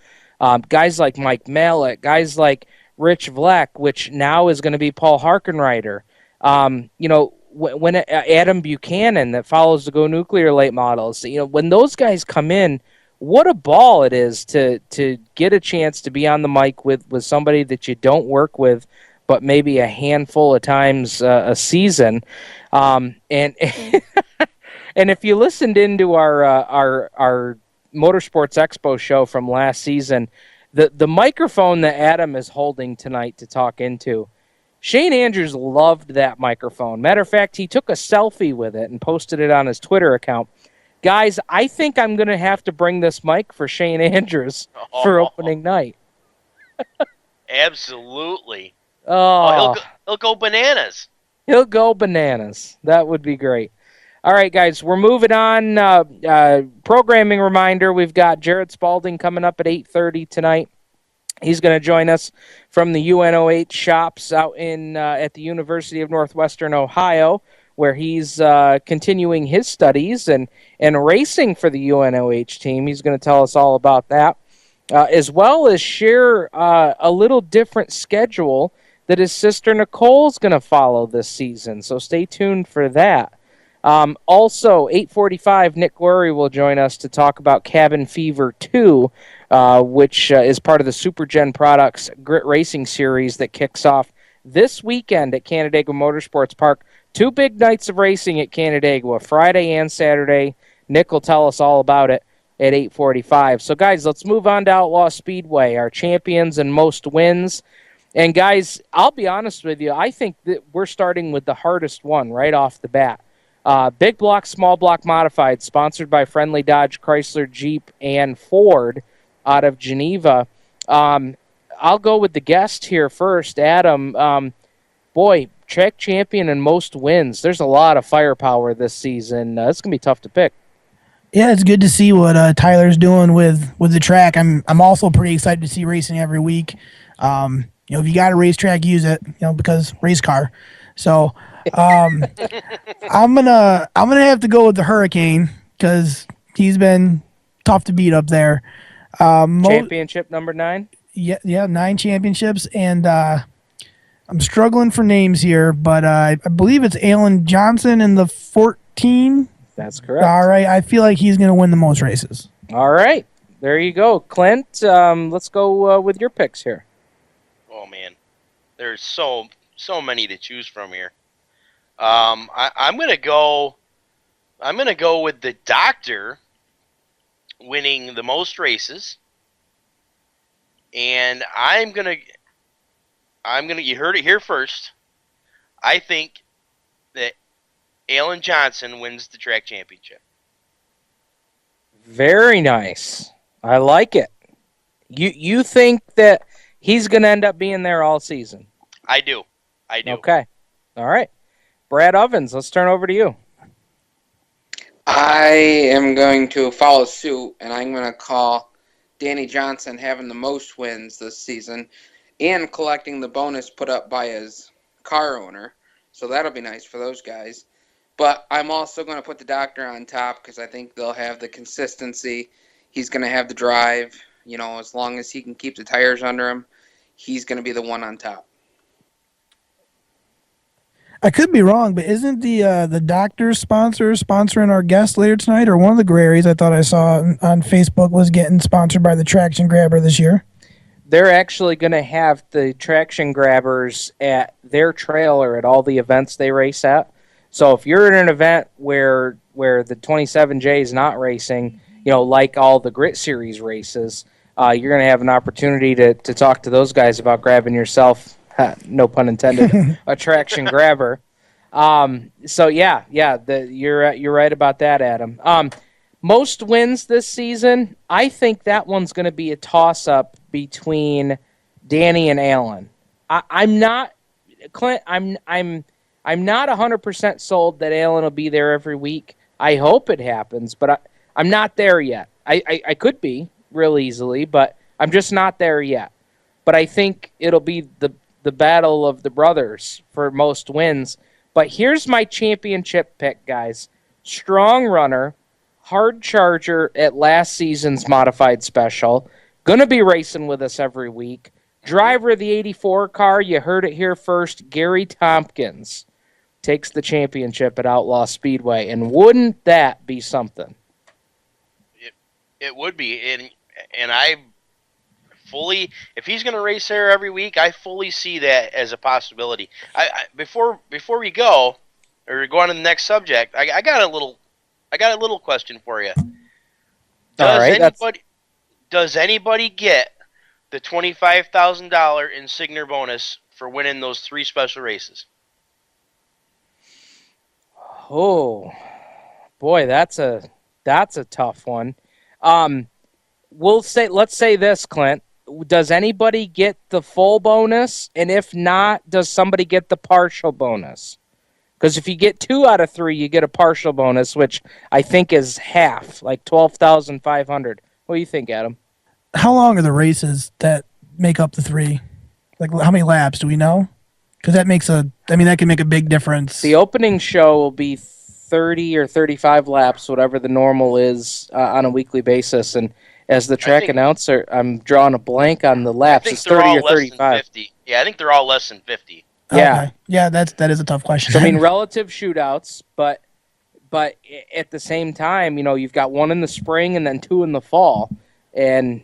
Guys like Mike Mallet, guys like Rich Vleck, which now is going to be Paul Harkenreiter. You know, when Adam Buchanan that follows the Go Nuclear late models, you know, when those guys come in, what a ball it is to get a chance to be on the mic with somebody that you don't work with, but maybe a handful of times a season. And and if you listened into our Motorsports Expo show from last season, the microphone that Adam is holding tonight to talk into, Shane Andrews loved that microphone. Matter of fact, he took a selfie with it and posted it on his Twitter account. Guys, I think I'm going to have to bring this mic for Shane Andrews for opening night. Absolutely. Oh, he'll go bananas. He'll go bananas. That would be great. All right, guys, we're moving on. Programming reminder, we've got Jared Spalding coming up at 8:30 tonight. He's going to join us from the UNOH shops out in at the University of Northwestern Ohio, where he's continuing his studies and racing for the UNOH team. He's going to tell us all about that, as well as share a little different schedule that his sister Nicole's going to follow this season. So stay tuned for that. Also, 8:45, Nick Guererri will join us to talk about Cabin Fever 2, which is part of the Super Gen Products Grit Racing Series that kicks off this weekend at Canandaigua Motorsports Park. 2 big nights of racing at Canandaigua, Friday and Saturday. Nick will tell us all about it at 8:45. So, guys, let's move on to Outlaw Speedway, our champions and most wins. And, guys, I'll be honest with you, I think that we're starting with the hardest one right off the bat. Big Block, Small Block Modified, sponsored by Friendly Dodge, Chrysler, Jeep, and Ford out of Geneva. I'll go with the guest here first, Adam. Boy, track champion and most wins. There's a lot of firepower this season. It's going to be tough to pick. Yeah, it's good to see what Tyler's doing with the track. I'm also pretty excited to see racing every week. If you got a racetrack, use it. Because race car. So I'm gonna have to go with the Hurricane because he's been tough to beat up there. Championship number 9. Yeah, 9 championships, and I'm struggling for names here, but I believe it's Alan Johnson in the 14. That's correct. All right, I feel like he's going to win the most races. All right, there you go, Clint. Let's go with your picks here. Oh man, there's so many to choose from here. I'm gonna go with the Doctor winning the most races, and I'm gonna. You heard it here first. I think that Alan Johnson wins the track championship. Very nice. I like it. You think that he's going to end up being there all season? I do. Okay. All right. Brad Ovens, let's turn over to you. I am going to follow suit, and I'm going to call Danny Johnson having the most wins this season and collecting the bonus put up by his car owner. So that'll be nice for those guys. But I'm also going to put the Doctor on top because I think they'll have the consistency. He's going to have the drive. As long as he can keep the tires under him, he's going to be the one on top. I could be wrong, but isn't the Doctor sponsoring our guest later tonight, or one of the Guererris I thought I saw on Facebook was getting sponsored by the Traction Grabber this year? They're actually going to have the Traction Grabbers at their trailer at all the events they race at. So if you're in an event where the 27J is not racing, like all the Grit Series races, you're going to have an opportunity to talk to those guys about grabbing yourself, no pun intended, a Traction Grabber. So you're right about that, Adam. Most wins this season, I think that one's going to be a toss-up between Danny and Alan. I'm not, Clint. I'm not 100% sold that Alan will be there every week. I hope it happens, but I'm not there yet. I could be real easily, but I'm just not there yet. But I think it'll be the battle of the brothers for most wins. But here's my championship pick, guys. Strong runner, hard charger at last season's modified special. Going to be racing with us every week. Driver of the 84 car, you heard it here first, Gary Tompkins takes the championship at Outlaw Speedway. And wouldn't that be something? It would be. And I fully, if he's going to race there every week, I fully see that as a possibility. Before we go, or go on to the next subject, I got a little question for you. Does anybody get the $25,000 Insignia bonus for winning those 3 special races? Oh, boy, that's a tough one. Let's say this, Clint. Does anybody get the full bonus? And if not, does somebody get the partial bonus? Because if you get 2 out of 3, you get a partial bonus, which I think is half, like $12,500. What do you think, Adam? How long are the races that make up the 3? Like, how many laps do we know? Because that can make a big difference. The opening show will be 30 or 35 laps, whatever the normal is on a weekly basis. And as the track announcer, I'm drawing a blank on the laps. It's 30 or 35. 50. Yeah, I think they're all less than 50. Yeah. Okay. Yeah, that is a tough question. So, I mean, relative shootouts, but at the same time, you've got 1 in the spring and then 2 in the fall. And,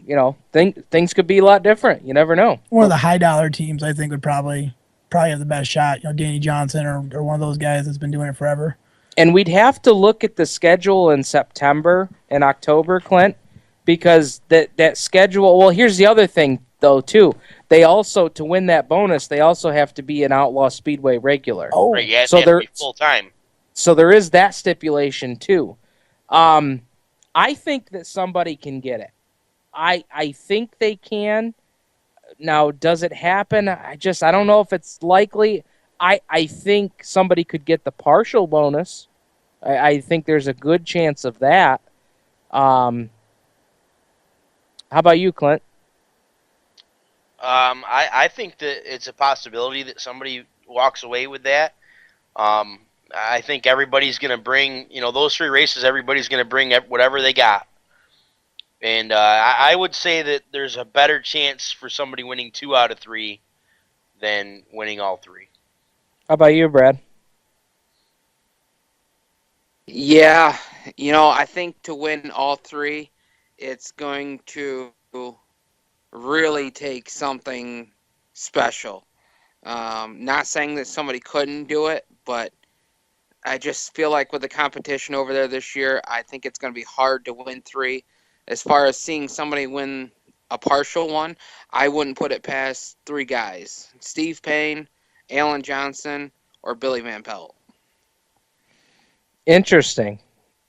things could be a lot different. You never know. One of the high dollar teams, I think, would probably have the best shot. Danny Johnson or one of those guys that's been doing it forever. And we'd have to look at the schedule in September and October, Clint, because that schedule. Well, here's the other thing, though, too. They also, to win that bonus, they also have to be an Outlaw Speedway regular. Oh, right, yeah, so they're full time. So there is that stipulation too. I think that somebody can get it. I think they can. Now, does it happen? I don't know if it's likely. I think somebody could get the partial bonus. I think there's a good chance of that. How about you, Clint? I think that it's a possibility that somebody walks away with that. I think everybody's going to bring, those 3 races, everybody's going to bring whatever they got. And I would say that there's a better chance for somebody winning 2 out of 3 than winning all 3. How about you, Brad? Yeah, I think to win all 3, it's going to really take something special. Not saying that somebody couldn't do it, but I just feel like with the competition over there this year, I think it's going to be hard to win 3. As far as seeing somebody win a partial one, I wouldn't put it past 3 guys: Steve Payne, Alan Johnson, or Billy Van Pelt. Interesting.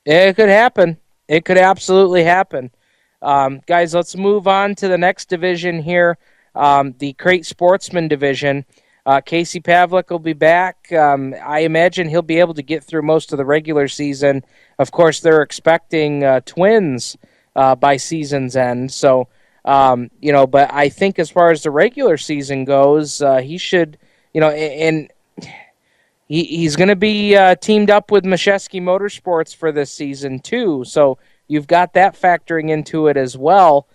It could happen. It could absolutely happen. Guys, let's move on to the next division here, the Crate Sportsman division. Casey Pavlik will be back. I imagine he'll be able to get through most of the regular season. Of course, they're expecting twins by season's end. So, but I think as far as the regular season goes, he should, and he's going to be teamed up with Mashesky Motorsports for this season too. So you've got that factoring into it as well.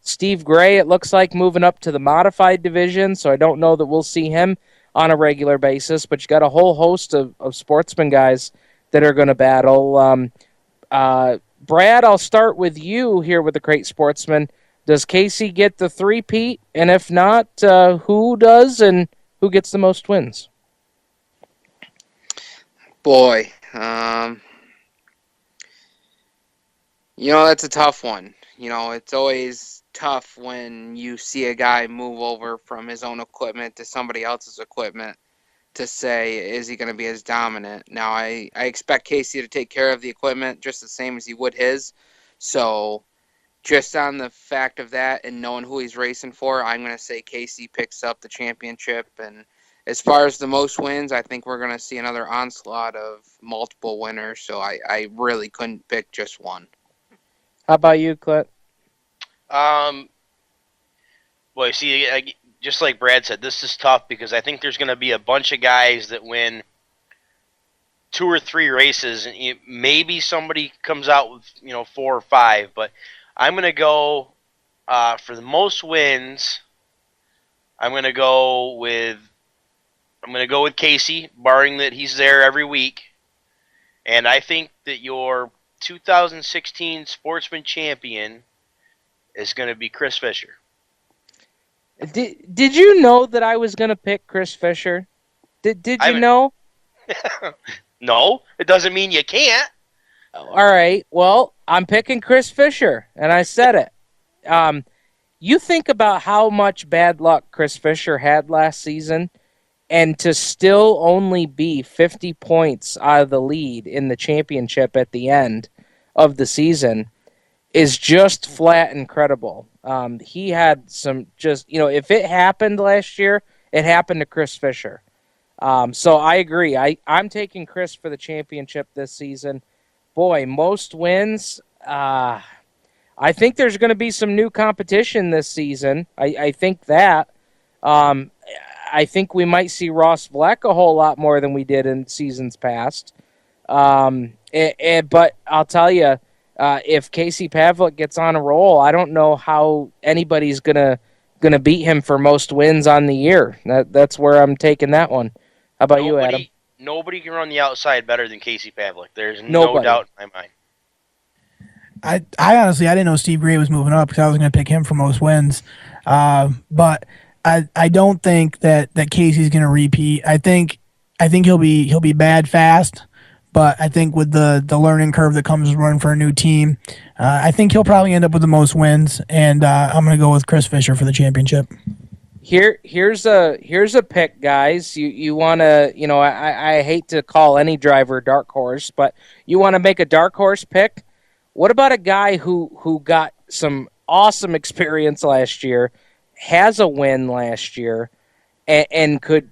Steve Gray, it looks like, moving up to the modified division, so I don't know that we'll see him on a regular basis, but you got a whole host of sportsman guys that are going to battle. Brad, I'll start with you here with the Crate Sportsman. Does Casey get the 3-peat? And if not, who does and who gets the most wins? Boy, that's a tough one. It's always tough when you see a guy move over from his own equipment to somebody else's equipment to say, is he going to be as dominant? Now, I expect Casey to take care of the equipment just the same as he would his. So just on the fact of that and knowing who he's racing for, I'm going to say Casey picks up the championship. And as far as the most wins, I think we're going to see another onslaught of multiple winners. So I really couldn't pick just one. How about you, Clint? Well, see, just like Brad said, this is tough because I think there's going to be a bunch of guys that win 2 or 3 races, and maybe somebody comes out with 4 or 5. But I'm going to go for the most wins. I'm going to go with Casey, barring that he's there every week, and I think that your 2016 Sportsman Champion is going to be Chris Fisher. Did you know that I was going to pick Chris Fisher? Did you know? No, it doesn't mean you can't. All right. Well, I'm picking Chris Fisher, and I said it. You think about how much bad luck Chris Fisher had last season, and to still only be 50 points out of the lead in the championship at the end of the season is just flat incredible. He had some if it happened last year, it happened to Chris Fisher. So I agree. I'm taking Chris for the championship this season. Boy, most wins. I think there's going to be some new competition this season. I think that. I think we might see Ross Vleck a whole lot more than we did in seasons past. But I'll tell you, if Casey Pavlik gets on a roll, I don't know how anybody's gonna beat him for most wins on the year. That's where I'm taking that one. How about you, Adam? Nobody can run the outside better than Casey Pavlik. There's no doubt in my mind. I honestly, I didn't know Steve Gray was moving up because I was going to pick him for most wins. But I don't think that Casey's going to repeat. I think he'll be bad fast, but I think with the learning curve that comes with running for a new team, I think he'll probably end up with the most wins. And I'm going to go with Chris Fisher for the championship. Here's a pick, guys. You want to, I hate to call any driver a dark horse, but you want to make a dark horse pick. What about a guy who got some awesome experience last year, has a win last year, and could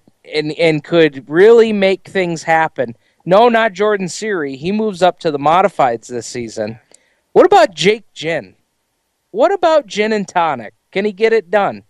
really make things happen? No, not Jordan Seary. He moves up to the modifieds this season. What about Jake Gin? What about Gin and Tonic? Can he get it done?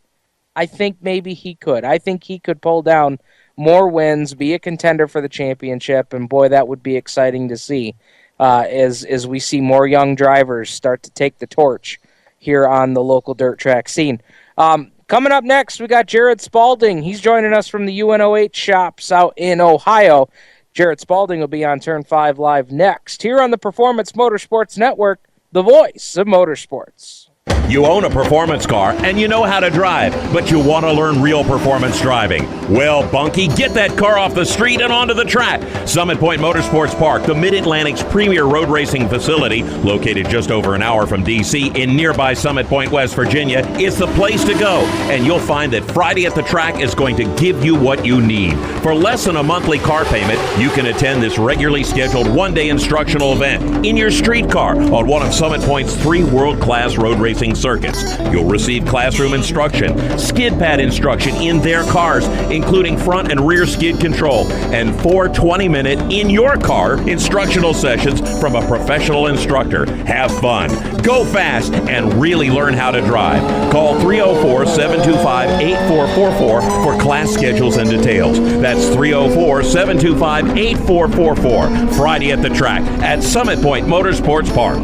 I think maybe he could. I think he could pull down more wins, be a contender for the championship, and boy, that would be exciting to see as we see more young drivers start to take the torch here on the local dirt track scene. Coming up next, we got Jared Spalding. He's joining us from the UNOH shops out in Ohio. Jared Spalding will be on Turn 5 Live next, here on the Performance Motorsports Network, the voice of motorsports. You own a performance car and you know how to drive, but you want to learn real performance driving. Well, Bunky, get that car off the street and onto the track. Summit Point Motorsports Park, the Mid-Atlantic's premier road racing facility, located just over an hour from D.C. in nearby Summit Point, West Virginia, is the place to go. And you'll find that Friday at the track is going to give you what you need. For less than a monthly car payment, you can attend this regularly scheduled one-day instructional event in your street car on one of Summit Point's 3 world-class road racing circuits. You'll receive classroom instruction, skid pad instruction in their cars, including front and rear skid control, and 4 20-minute in-your-car instructional sessions from a professional instructor. Have fun, go fast, and really learn how to drive. Call 304-725-8444 for class schedules and details. That's 304-725-8444. Friday at the track at Summit Point Motorsports Park.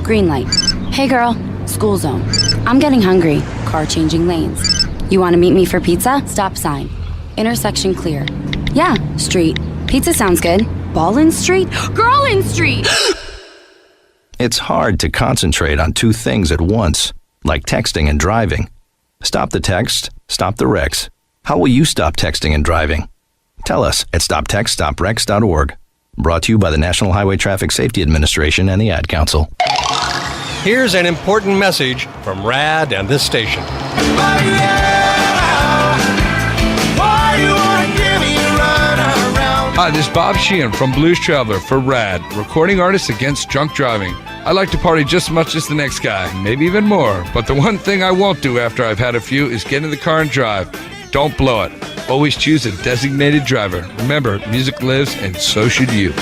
Green light. Hey girl, school zone. I'm getting hungry. Car changing lanes. You want to meet me for pizza? Stop sign. Intersection clear. Yeah, street. Pizza sounds good. Ball in street? Girl in street! It's hard to concentrate on 2 things at once, like texting and driving. Stop the text, stop the wrecks. How will you stop texting and driving? Tell us at stoptextstopwrecks.org. Brought to you by the National Highway Traffic Safety Administration and the Ad Council. Here's an important message from RAD and this station. Hi, this is Bob Sheehan from Blues Traveler for RAD, recording artists against drunk driving. I like to party just as much as the next guy, maybe even more. But the one thing I won't do after I've had a few is get in the car and drive. Don't blow it. Always choose a designated driver. Remember, music lives and so should you.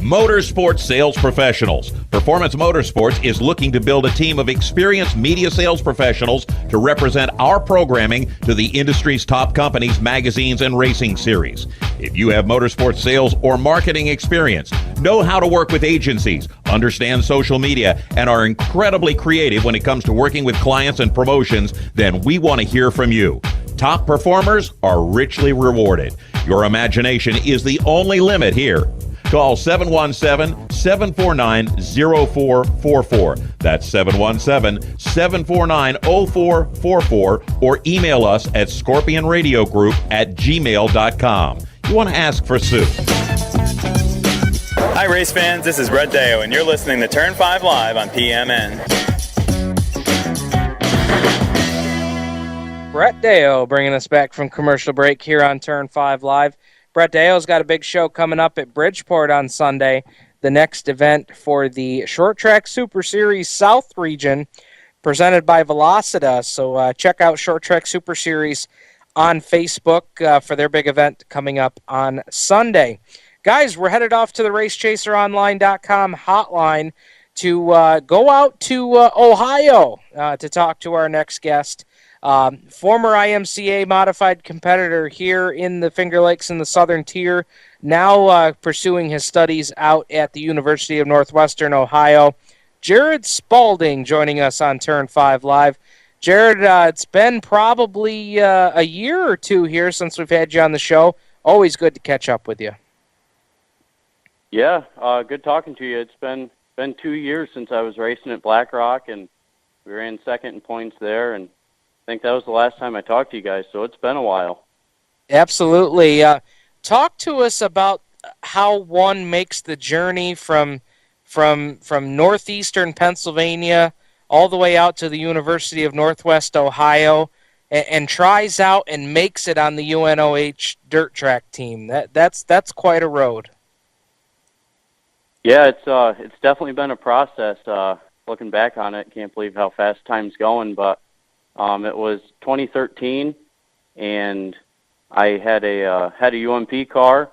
Motorsports sales professionals. Performance Motorsports is looking to build a team of experienced media sales professionals to represent our programming to the industry's top companies, magazines, and racing series. If you have motorsports sales or marketing experience, know how to work with agencies, understand social media, and are incredibly creative when it comes to working with clients and promotions, then we want to hear from you. Top performers are richly rewarded. Your imagination is the only limit here. Call 717-749-0444. That's 717-749-0444, or email us at scorpionradiogroup@gmail.com. You want to ask for Sue. Hi, race fans. This is Brett Deo, and you're listening to Turn 5 Live on PMN. Brett Deo bringing us back from commercial break here on Turn 5 Live. Brett Deo's got a big show coming up at Bridgeport on Sunday, the next event for the Short Track Super Series South region, presented by Velocita. So check out Short Track Super Series on Facebook for their big event coming up on Sunday. Guys, we're headed off to the RaceChaserOnline.com hotline to go out to Ohio to talk to our next guest. Former IMCA modified competitor here in the Finger Lakes in the Southern Tier, now pursuing his studies out at the University of Northwestern Ohio. Jared Spalding joining us on Turn 5 Live. Jared, it's been probably a year or two here since we've had you on the show. Always good to catch up with you. Yeah, good talking to you. It's been 2 years since I was racing at Black Rock, and we ran second in points there, and I think that was the last time I talked to you guys, so it's been a while. Absolutely. Talk to us about how one makes the journey from northeastern Pennsylvania all the way out to the University of Northwest Ohio and tries out and makes it on the UNOH dirt track team. That's quite a road. Yeah, it's definitely been a process. Looking back on it, can't believe how fast time's going, but it was 2013, and I had a UMP car,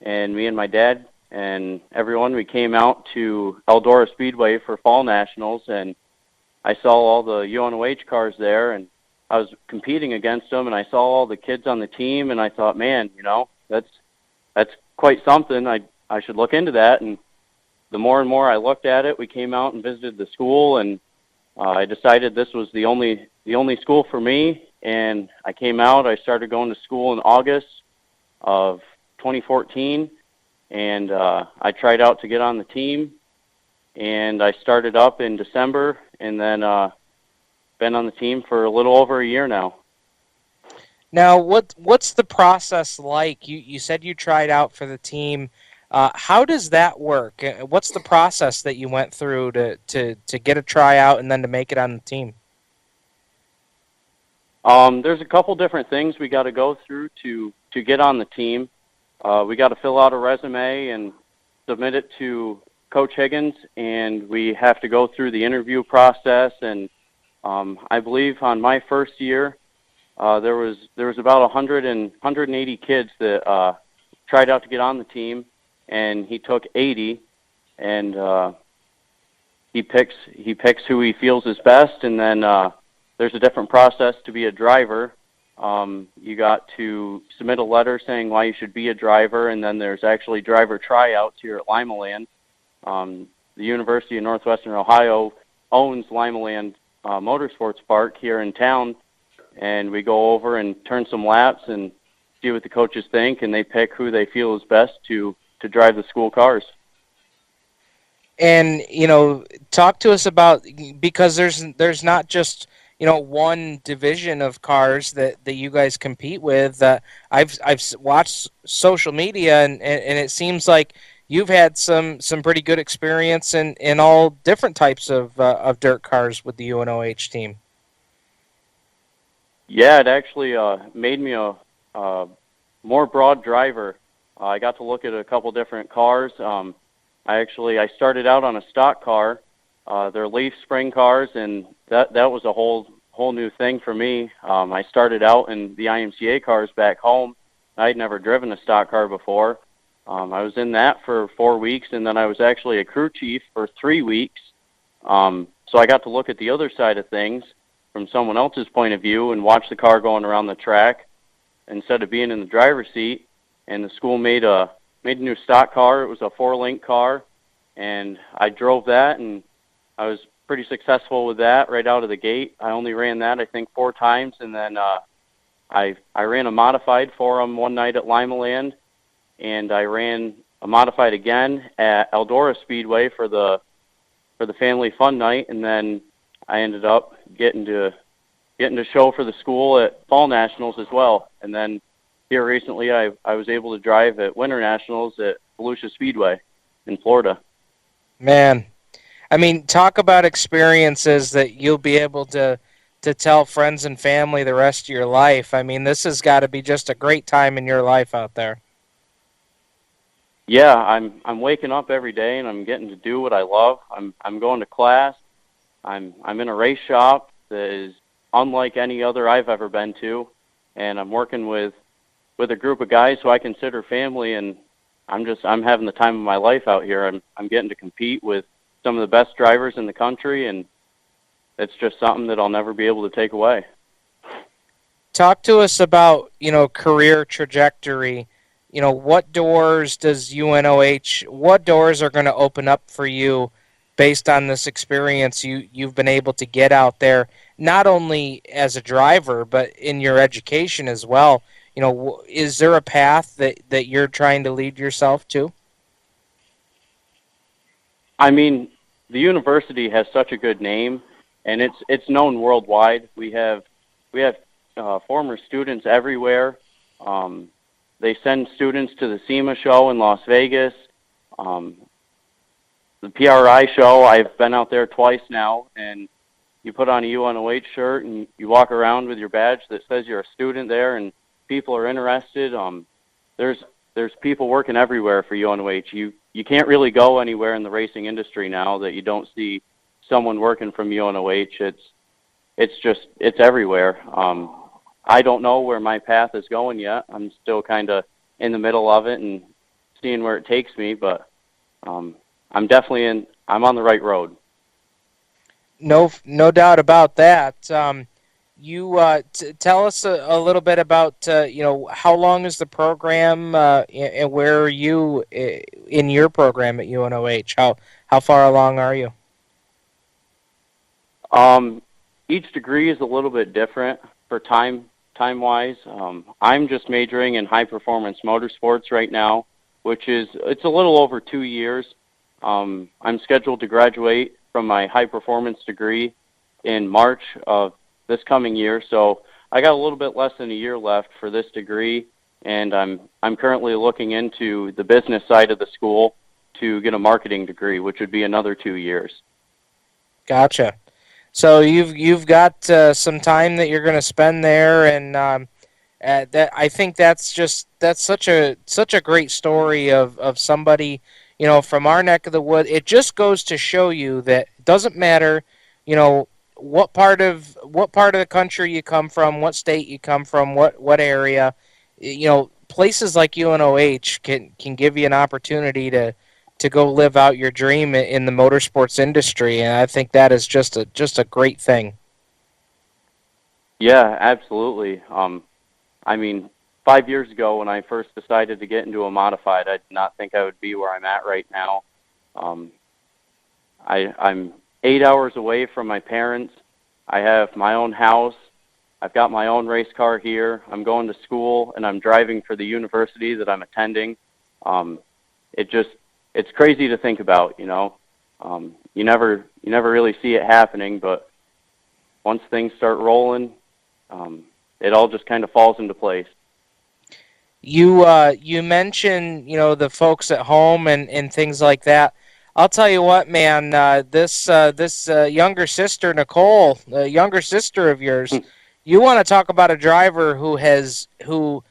and me and my dad and everyone, we came out to Eldora Speedway for Fall Nationals, and I saw all the UNOH cars there, and I was competing against them, and I saw all the kids on the team, and I thought, man, that's quite something. I should look into that, and the more and more I looked at it, we came out and visited the school, and I decided this was the only school for me, and I came out. I started going to school in August of 2014, and I tried out to get on the team, and I started up in December, and then been on the team for a little over a year now. Now, what's the process like? You said you tried out for the team. How does that work? What's the process that you went through to get a tryout and then to make it on the team? There's a couple different things we got to go through to get on the team. We got to fill out a resume and submit it to Coach Higgins, and we have to go through the interview process. And I believe on my first year, there was about 180 kids that tried out to get on the team, and he took 80, and he picks who he feels is best, and then there's a different process to be a driver. You got to submit a letter saying why you should be a driver, and then there's actually driver tryouts here at Limaland. The University of Northwestern Ohio owns Limaland Motorsports Park here in town, and we go over and turn some laps and see what the coaches think, and they pick who they feel is best to drive the school cars. And talk to us about, because there's not just one division of cars that you guys compete with. I've watched social media, and it seems like you've had some pretty good experience in all different types of dirt cars with the UNOH team. Yeah, it actually made me a more broad driver. I got to look at a couple different cars. I started out on a stock car. They're Leaf spring cars, and that was a whole new thing for me. I started out in the IMCA cars back home. I'd never driven a stock car before. I was in that for 4 weeks, and then I was actually a crew chief for 3 weeks. So I got to look at the other side of things from someone else's point of view and watch the car going around the track instead of being in the driver's seat. And the school made a new stock car. It was a 4-link car, and I drove that, and I was pretty successful with that right out of the gate. I only ran that, I think, 4 times, and then I ran a modified for them one night at Limaland, and I ran a modified again at Eldora Speedway for the family fun night, and then I ended up getting to show for the school at Fall Nationals as well. And then here recently I was able to drive at Winter Nationals at Volusia Speedway in Florida. Man, I mean, talk about experiences that you'll be able to tell friends and family the rest of your life. I mean, this has got to be just a great time in your life out there. Yeah, I'm waking up every day and I'm getting to do what I love. I'm going to class. I'm in a race shop that is unlike any other I've ever been to, and I'm working with a group of guys who I consider family, and I'm having the time of my life out here. I'm getting to compete with some of the best drivers in the country, and it's just something that I'll never be able to take away. Talk to us about, career trajectory. What doors does UNOH, what doors are going to open up for you based on this experience you've been able to get out there, not only as a driver, but in your education as well? Is there a path that you're trying to lead yourself to? I mean, the university has such a good name, and it's known worldwide. We have former students everywhere. They send students to the SEMA show in Las Vegas, the PRI show. I've been out there twice now, and you put on a UNOH shirt and you walk around with your badge that says you're a student there, and people are interested. There's people working everywhere for UNOH. You can't really go anywhere in the racing industry now that you don't see someone working from UNOH. It's everywhere. I don't know where my path is going yet. I'm still kind of in the middle of it and seeing where it takes me, but I'm on the right road. No doubt about that. You tell us a little bit about how long is the program and where are you in your program at UNOH? How far along are you? Each degree is a little bit different for time-wise. I'm just majoring in high-performance motorsports right now, it's a little over 2 years. I'm scheduled to graduate from my high-performance degree in March of this coming year, so I got a little bit less than a year left for this degree, and I'm currently looking into the business side of the school to get a marketing degree, which would be another 2 years. Gotcha. So you've got some time that you're going to spend there, and that I think that's such a great story of somebody from our neck of the wood. It just goes to show you that it doesn't matter, what part of the country you come from, what state you come from, what area, places like UNOH can give you an opportunity to go live out your dream in the motorsports industry, and I think that is just a great thing. Yeah, absolutely. 5 years ago when I first decided to get into a modified, I did not think I would be where I'm at right now. I'm 8 hours away from my parents. I have my own house. I've got my own race car here. I'm going to school, and I'm driving for the university that I'm attending. It's crazy to think about, You never really see it happening, but once things start rolling, it all just kind of falls into place. You mentioned the folks at home and things like that. I'll tell you what, man. This younger sister Nicole, younger sister of yours, you want to talk about a driver who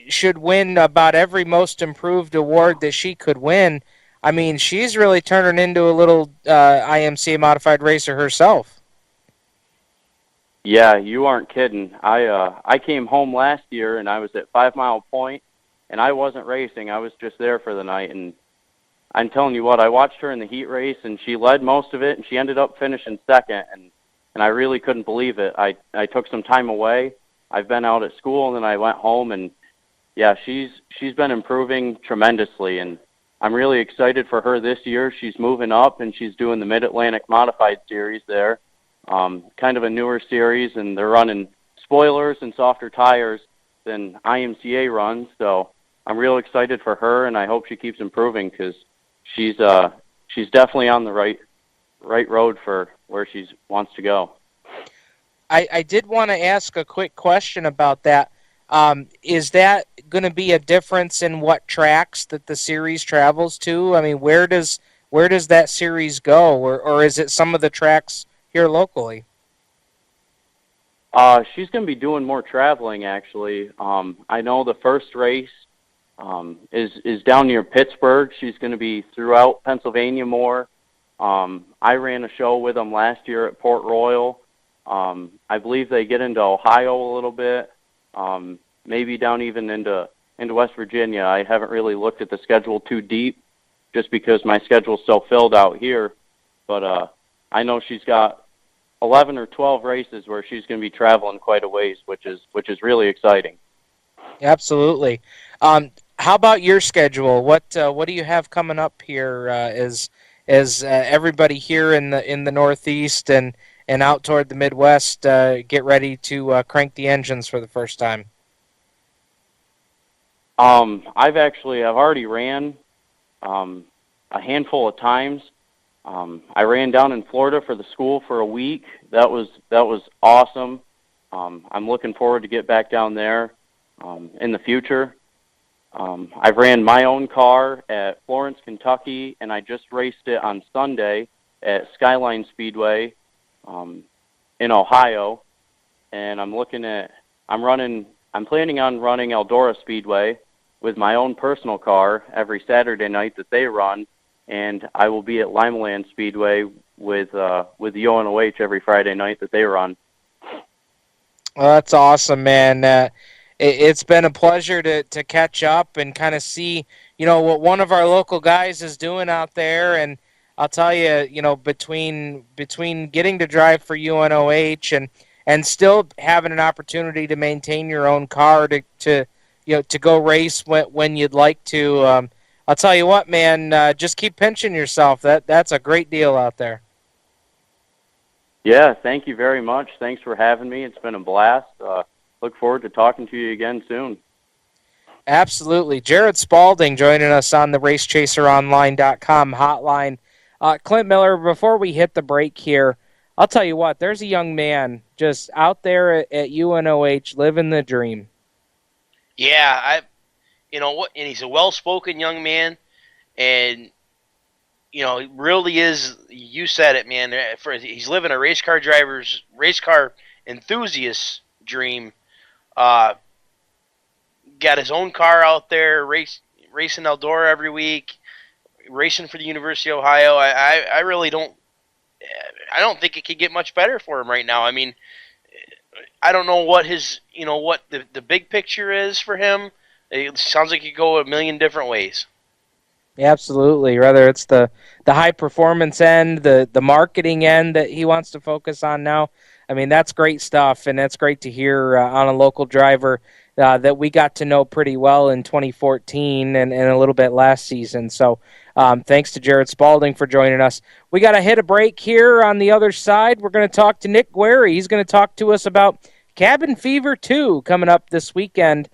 should win about every most improved award that she could win. I mean, she's really turning into a little IMCA modified racer herself. Yeah, you aren't kidding. I came home last year and I was at 5 Mile Point, and I wasn't racing. I was just there for the night, and I'm telling you what, I watched her in the heat race, and she led most of it, and she ended up finishing second, and I really couldn't believe it. I took some time away. I've been out at school, and then I went home, and yeah, she's been improving tremendously, and I'm really excited for her this year. She's moving up, and she's doing the Mid-Atlantic Modified Series there, kind of a newer series, and they're running spoilers and softer tires than IMCA runs, so I'm real excited for her, and I hope she keeps improving because she's definitely on the right road for where she wants to go. I did want to ask a quick question about that. Is that going to be a difference in what tracks that the series travels to? I mean, where does that series go, or is it some of the tracks here locally? She's going to be doing more traveling, actually. I know the first race is down near Pittsburgh. She's going to be throughout Pennsylvania more. I ran a show with them last year at Port Royal. I believe they get into Ohio a little bit, maybe down even into West Virginia. I haven't really looked at the schedule too deep just because my schedule's so filled out here. But I know she's got 11 or 12 races where she's going to be traveling quite a ways, which is really exciting. Absolutely. How about your schedule? What do you have coming up here as everybody here in the Northeast and out toward the Midwest get ready to crank the engines for the first time? I've already ran a handful of times. I ran down in Florida for the school for a week. That was awesome. I'm looking forward to get back down there in the future. I've ran my own car at Florence, Kentucky, and I just raced it on Sunday at Skyline Speedway in Ohio. And I'm planning on running Eldora Speedway with my own personal car every Saturday night that they run, and I will be at Limeland Speedway with the UNOH every Friday night that they run. Well, that's awesome, man. It's been a pleasure to catch up and kind of see, what one of our local guys is doing out there. And I'll tell you, between getting to drive for UNOH and still having an opportunity to maintain your own car to go race when you'd like to, I'll tell you what, man, just keep pinching yourself. That's a great deal out there. Yeah, thank you very much. Thanks for having me. It's been a blast. Look forward to talking to you again soon. Absolutely. Jared Spalding joining us on the RaceChaserOnline.com hotline. Clint Miller, before we hit the break here, I'll tell you what, there's a young man just out there at UNOH living the dream. Yeah, and he's a well-spoken young man, and he really is. You said it, man. He's living a race car enthusiast dream. Got his own car out there, racing Eldora every week, racing for the University of Ohio. I really don't. I don't think it could get much better for him right now. I mean, I don't know what what the big picture is for him. It sounds like he could go a million different ways. Yeah, absolutely. Whether it's the high performance end, the marketing end that he wants to focus on now. I mean, that's great stuff, and that's great to hear on a local driver that we got to know pretty well in 2014 and a little bit last season. So thanks to Jared Spalding for joining us. We got to hit a break here. On the other side, we're going to talk to Nick Guererri. He's going to talk to us about Cabin Fever 2 coming up this weekend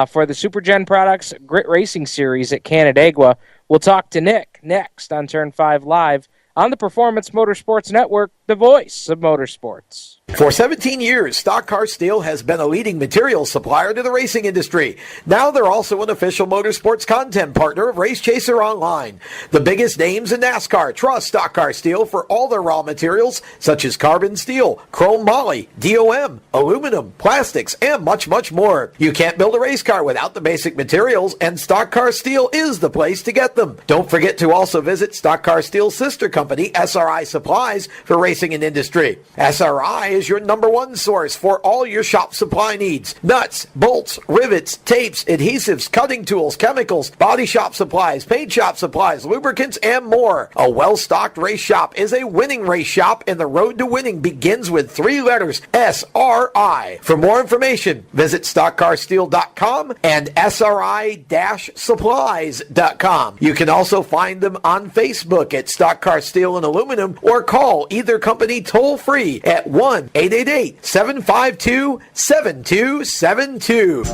for the Super Gen Products Grit Racing Series at Canandaigua. We'll talk to Nick next on Turn 5 Live on the Performance Motorsports Network, the voice of motorsports. For 17 years, Stock Car Steel has been a leading materials supplier to the racing industry. Now they're also an official motorsports content partner of Race Chaser Online. The biggest names in NASCAR trust Stock Car Steel for all their raw materials, such as carbon steel, chrome moly, DOM, aluminum, plastics, and much, much more. You can't build a race car without the basic materials, and Stock Car Steel is the place to get them. Don't forget to also visit Stock Car Steel's sister company, SRI Supplies, for racing and industry. SRI is your number one source for all your shop supply needs. Nuts, bolts, rivets, tapes, adhesives, cutting tools, chemicals, body shop supplies, paint shop supplies, lubricants, and more. A well-stocked race shop is a winning race shop, and the road to winning begins with 3 letters, SRI. For more information, visit stockcarsteel.com and SRI-supplies.com. You can also find them on Facebook at Stock Car Steel and Aluminum, or call either company toll-free at 1-888-752-7272.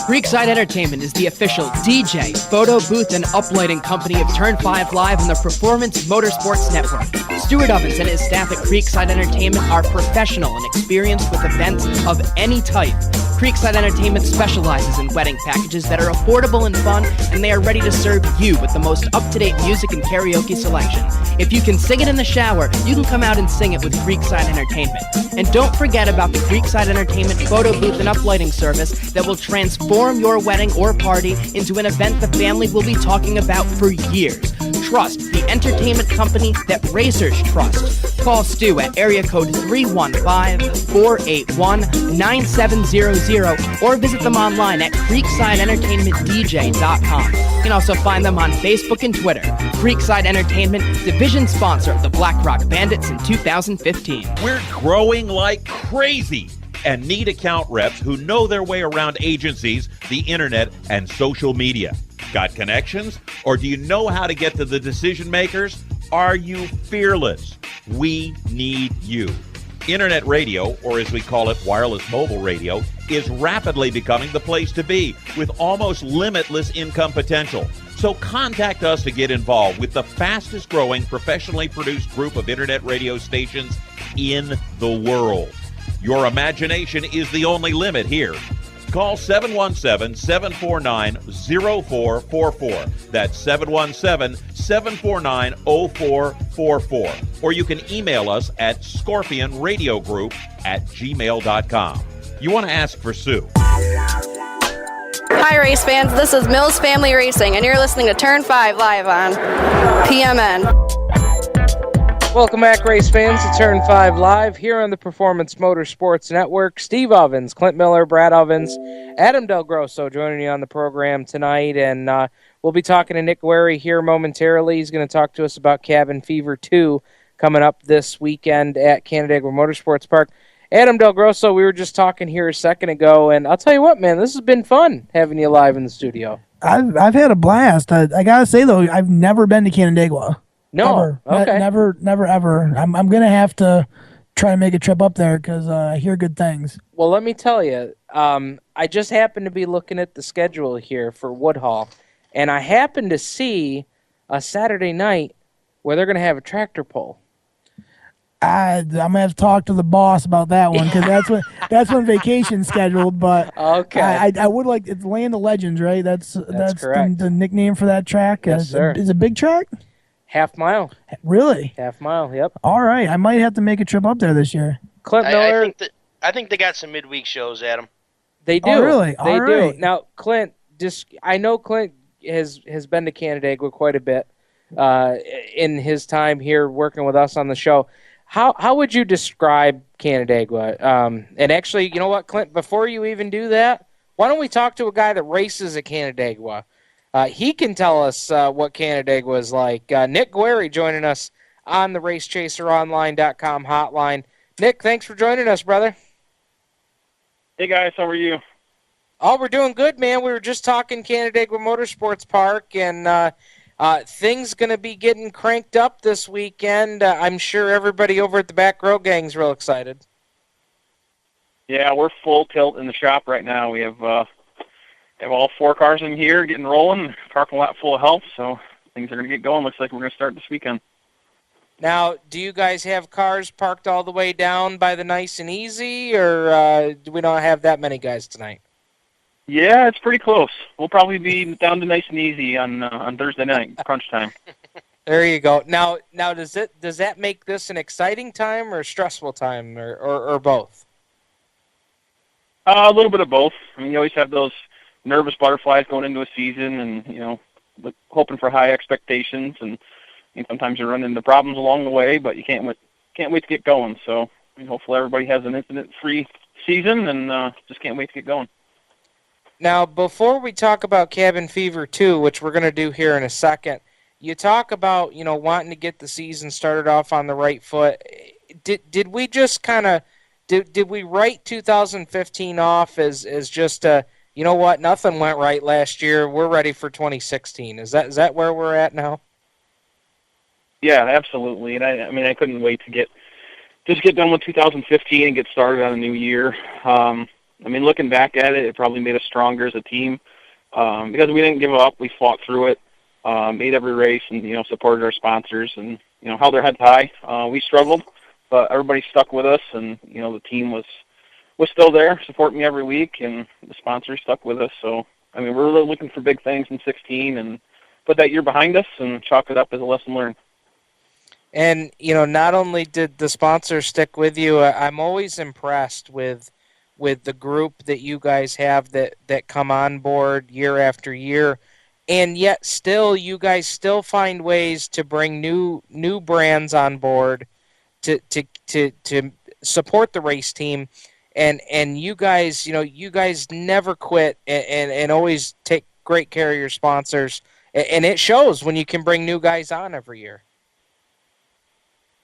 Creekside Entertainment is the official DJ, photo booth, and uplighting company of Turn 5 Live and the Performance Motorsports Network. Stuart Ovens and his staff at Creekside Entertainment are professional and experienced with events of any type. Creekside Entertainment specializes in wedding packages that are affordable and fun, and they are ready to serve you with the most up-to-date music and karaoke selection. If you can sing it in the shower, you can come out and sing it with Creekside Entertainment. And don't forget about the Creekside Entertainment photo booth and uplighting service that will transform your wedding or party into an event the family will be talking about for years. Trust the entertainment company that racers trust. Call Stu at area code 315-481-9700 or visit them online at creeksideentertainmentdj.com. You can also find them on Facebook and Twitter. Creekside Entertainment, division sponsor of the Black Rock Bandits in 2015. We're growing like crazy and need account reps who know their way around agencies, the internet, and social media. Got connections? Or do you know how to get to the decision makers? Are you fearless? We need you. Internet radio, or as we call it, wireless mobile radio, is rapidly becoming the place to be with almost limitless income potential. So contact us to get involved with the fastest growing professionally produced group of internet radio stations in the world. Your imagination is the only limit here. Call 717-749-0444. That's 717-749-0444. Or you can email us at scorpionradiogroup@gmail.com. You want to ask for Sue. Hi, race fans. This is Mills Family Racing, and you're listening to Turn 5 Live on PMN. Welcome back, race fans, to Turn 5 Live here on the Performance Motorsports Network. Steve Ovens, Clint Miller, Brad Ovens, Adam DelGrosso joining you on the program tonight. And We'll be talking to Nick Guererri here momentarily. He's going to talk to us about Cabin Fever 2 coming up this weekend at Canandaigua Motorsports Park. Adam DelGrosso, we were just talking here a second ago, and I'll tell you what, man, this has been fun having you live in the studio. I've had a blast. I gotta say though, I've never been to Canandaigua. No, ever. okay, never ever. I'm gonna have to try and make a trip up there because I hear good things. Well, let me tell you, I just happened to be looking at the schedule here for Woodhull, and I happened to see a Saturday night where they're gonna have a tractor pull. I'm gonna have to talk to the boss about that one because that's when vacation's scheduled. But okay, I would like it's Land of Legends, right? That's correct. The nickname for that track. Yes, sir. Is it a big track? Half mile. Really? Half mile. Yep. All right, I might have to make a trip up there this year. Clint Miller. I think they got some midweek shows, Adam. They do. Oh, really? They All right. do. Now, Clint, I know Clint has been to Canandaigua quite a bit in his time here working with us on the show. How would you describe Canandaigua? And actually, you know what, Clint, before you even do that, why don't we talk to a guy that races at Canandaigua? He can tell us what Canandaigua is like. Nick Guererri joining us on the RaceChaserOnline.com hotline. Nick, thanks for joining us, brother. Hey, guys, how are you? Oh, we're doing good, man. We were just talking Canandaigua Motorsports Park, and things going to be getting cranked up this weekend. I'm sure everybody over at the Back Row Gang's real excited. Yeah, we're full tilt in the shop right now. We have all 4 cars in here getting rolling, parking lot full of help, so things are going to get going. Looks like we're going to start this weekend. Now, do you guys have cars parked all the way down by the Nice and Easy, or do we not have that many guys tonight? Yeah, it's pretty close. We'll probably be down to Nice and Easy on Thursday night, crunch time. There you go. Now, does that make this an exciting time or a stressful time, or both? A little bit of both. I mean, you always have those nervous butterflies going into a season, and hoping for high expectations, and sometimes you run into problems along the way, but you can't wait to get going. So hopefully everybody has an incident-free season, and just can't wait to get going. Now, before we talk about Cabin Fever 2, which we're going to do here in a second, you talk about, wanting to get the season started off on the right foot. Did we just kind of, did we write 2015 off as just you know what, nothing went right last year, we're ready for 2016? Is that where we're at now? Yeah, absolutely. And I couldn't wait to get done with 2015 and get started on a new year. Looking back at it, it probably made us stronger as a team because we didn't give up. We fought through it, made every race, and supported our sponsors and held our heads high. We struggled, but everybody stuck with us, and the team was still there, supporting me every week, and the sponsors stuck with us. So we're really looking for big things in 16 and put that year behind us and chalk it up as a lesson learned. And not only did the sponsors stick with you, I'm always impressed with the group that you guys have that come on board year after year, and yet still you guys still find ways to bring new brands on board to support the race team, and you guys never quit and always take great care of your sponsors, and it shows when you can bring new guys on every year.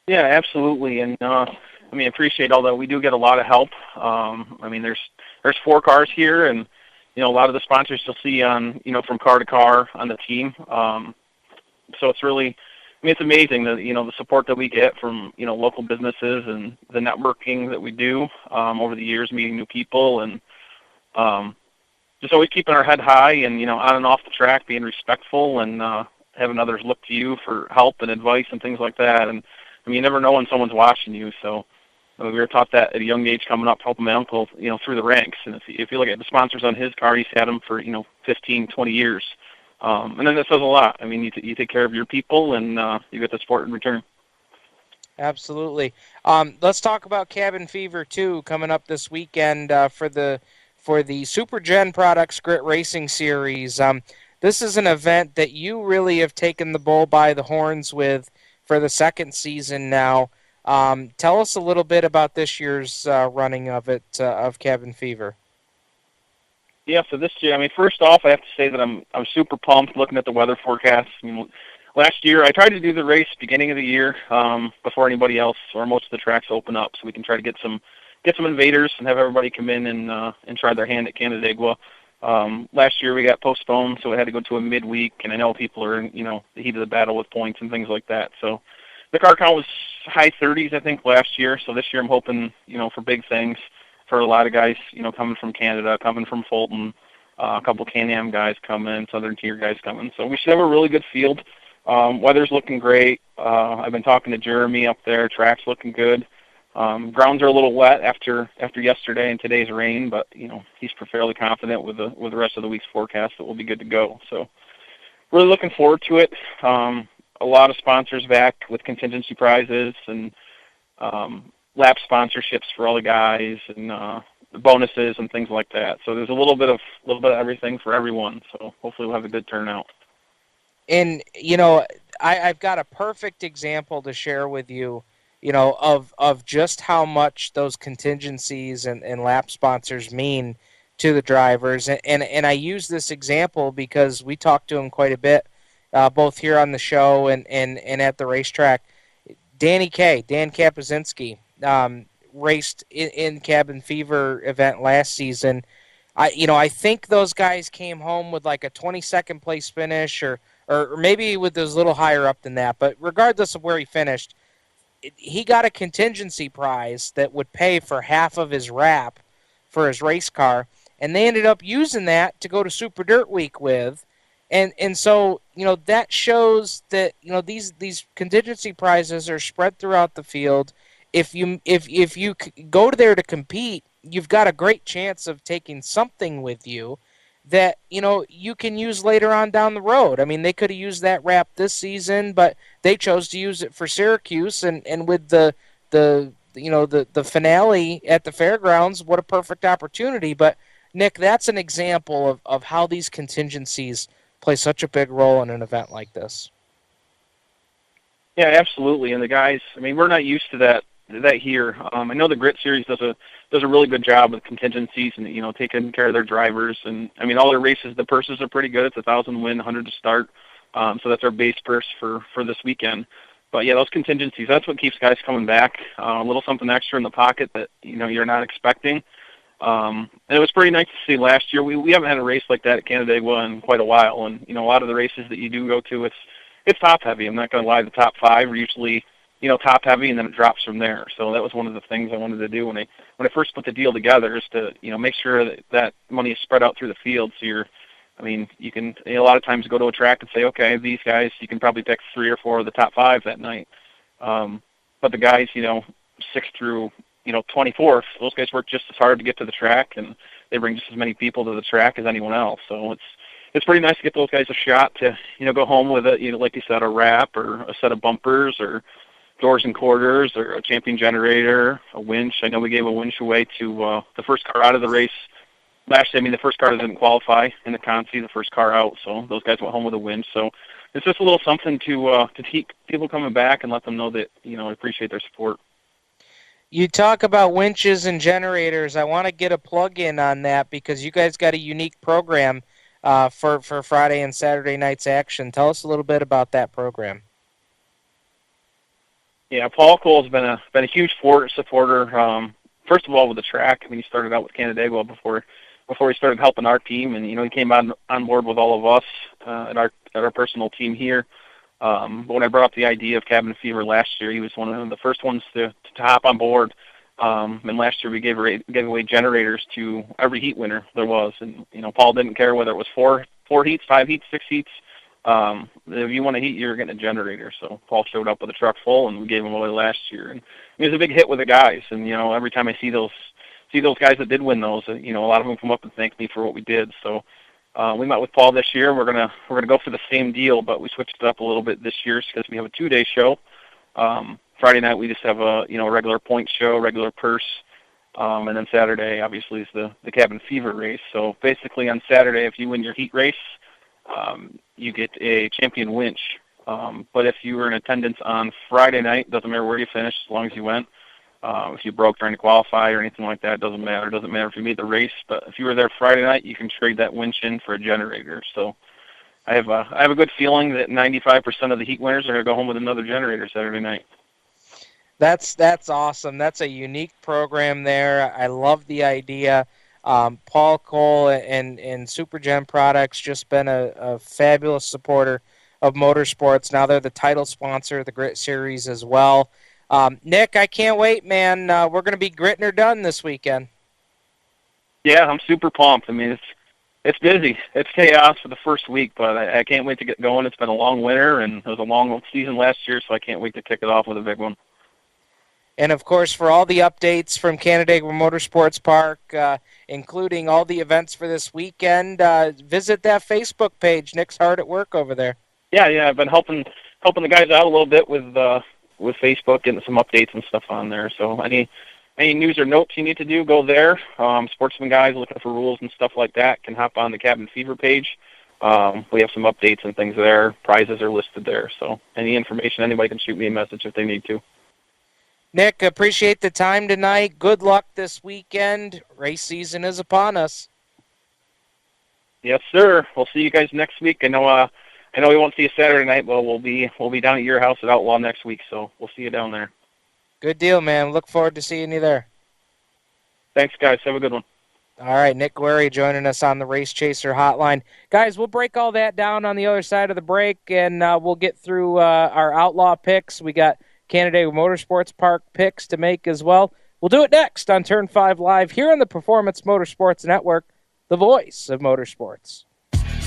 Yeah, absolutely, and I appreciate all that. We do get a lot of help. There's 4 cars here, and a lot of the sponsors you'll see on from car to car on the team. So it's really, it's amazing that the support that we get from local businesses and the networking that we do over the years, meeting new people, and just always keeping our head high and on and off the track, being respectful and having others look to you for help and advice and things like that. And you never know when someone's watching you, so we were taught that at a young age coming up, helping my uncle, through the ranks. And if you look at the sponsors on his car, he's had them for, 15, 20 years. And then that says a lot. You take care of your people, and you get the support in return. Absolutely. Let's talk about Cabin Fever 2 coming up this weekend for the Super Gen Products Grit Racing Series. This is an event that you really have taken the bull by the horns with for the second season now. Tell us a little bit about this year's running of it, of Cabin Fever. Yeah, so this year, I mean, first off, I have to say that I'm super pumped looking at the weather forecast. I mean, last year, I tried to do the race beginning of the year before anybody else or most of the tracks open up, so we can try to get some invaders and have everybody come in and try their hand at Canandaigua. Last year we got postponed, so we had to go to a midweek, and I know people are in the heat of the battle with points and things like that. So the car count was high 30s, I think, last year. So this year I'm hoping for big things for a lot of guys coming from Canada, coming from Fulton, a couple Can-Am guys coming, Southern Tier guys coming. So we should have a really good field. Weather's looking great. I've been talking to Jeremy up there. Track's looking good. Grounds are a little wet after yesterday and today's rain, but he's fairly confident with the rest of the week's forecast that we'll be good to go. So really looking forward to it. A lot of sponsors back with contingency prizes and lap sponsorships for all the guys and bonuses and things like that. So there's a little bit of everything for everyone. So hopefully we'll have a good turnout. And I've got a perfect example to share with you. Of just how much those contingencies and lap sponsors mean to the drivers. And I use this example because we talked to him quite a bit, both here on the show and at the racetrack. Dan Kapuzinski, raced in Cabin Fever event last season. I think those guys came home with like a 22nd place finish or maybe with those a little higher up than that. But regardless of where he finished, he got a contingency prize that would pay for half of his wrap for his race car, and they ended up using that to go to Super Dirt Week with. And so, that shows that, these contingency prizes are spread throughout the field. If you go there to compete, you've got a great chance of taking something with you that, you can use later on down the road. I mean, they could have used that wrap this season, but they chose to use it for Syracuse, and with the finale at the fairgrounds, what a perfect opportunity. But Nick, that's an example of how these contingencies play such a big role in an event like this. Yeah, absolutely. And the guys, I mean, we're not used to that here. I know the Grit Series does a really good job with contingencies and taking care of their drivers. And I mean, all their races, the purses are pretty good. It's 1,000 win, 100 to start. So that's our base purse for this weekend. But yeah, those contingencies, that's what keeps guys coming back. A little something extra in the pocket that you're not expecting. And it was pretty nice to see last year. We haven't had a race like that at Canandaigua in quite a while. And a lot of the races that you do go to, it's top heavy. I'm not going to lie, the top five are usually top heavy, and then it drops from there. So that was one of the things I wanted to do when I first put the deal together, is to make sure that money is spread out through the field. So you can a lot of times go to a track and say, okay, these guys, you can probably pick 3 or 4 of the top 5 that night. But the guys 6th through 24th, those guys work just as hard to get to the track, and they bring just as many people to the track as anyone else. So it's pretty nice to get those guys a shot to go home with like you said, a wrap or a set of bumpers or doors and quarters or a champion generator, a winch. I know we gave a winch away to the first car out of the race last year. I mean, the first car didn't qualify in the Consi, the first car out, so those guys went home with a winch. So it's just a little something to keep people coming back and let them know that I appreciate their support. You talk about winches and generators. I want to get a plug in on that because you guys got a unique program for Friday and Saturday night's action. Tell us a little bit about that program. Yeah, Paul Cole's been a huge supporter. First of all, with the track. I mean, he started out with Canandaigua before he started helping our team, and he came on board with all of us at our personal team here. But when I brought up the idea of Cabin Fever last year, he was one of the first ones to hop on board. And last year we gave away generators to every heat winner there was, and Paul didn't care whether it was 4 heats, 5 heats, 6 heats. If you want a heat, you're getting a generator. So Paul showed up with a truck full, and we gave him away last year. And it was a big hit with the guys. And every time I see those guys that did win those, a lot of them come up and thank me for what we did. So we met with Paul this year. We're gonna go for the same deal, but we switched it up a little bit this year because we have a 2-day show. Friday night we just have a regular point show, regular purse. And then Saturday obviously is the Cabin Fever race. So basically on Saturday, if you win your heat race, you get a champion winch. But if you were in attendance on Friday night, doesn't matter where you finished, as long as you went, If you broke trying to qualify or anything like that, it doesn't matter. It doesn't matter if you made the race, but if you were there Friday night, you can trade that winch in for a generator. So I have a good feeling that 95% of the heat winners are going to go home with another generator Saturday night. That's awesome. That's a unique program there. I love the idea. Paul Cole and SuperGen Products just been a fabulous supporter of motorsports. Now they're the title sponsor of the Grit Series as well. Nick, I can't wait, man. We're going to be gritting her done this weekend. Yeah, I'm super pumped. I mean, it's busy. It's chaos for the first week, but I can't wait to get going. It's been a long winter, and it was a long season last year, so I can't wait to kick it off with a big one. And, of course, for all the updates from Canandaigua Motorsports Park, including all the events for this weekend, visit that Facebook page. Nick's hard at work over there. Yeah, I've been helping the guys out a little bit with Facebook, getting some updates and stuff on there. So any news or notes you need to do, go there. Sportsman guys looking for rules and stuff like that can hop on the Cabin Fever page. We have some updates and things there. Prizes are listed there. So any information, anybody can shoot me a message if they need to. Nick, appreciate the time tonight. Good luck this weekend. Race season is upon us. Yes, sir. We'll see you guys next week. I know we won't see you Saturday night, but we'll be down at your house at Outlaw next week, so we'll see you down there. Good deal, man. Look forward to seeing you there. Thanks, guys. Have a good one. All right, Nick Guererri joining us on the Race Chaser Hotline. Guys, we'll break all that down on the other side of the break, and we'll get through our Outlaw picks. We got Canandaigua Motorsports Park picks to make as well. We'll do it next on Turn 5 Live here on the Performance Motorsports Network, the voice of motorsports.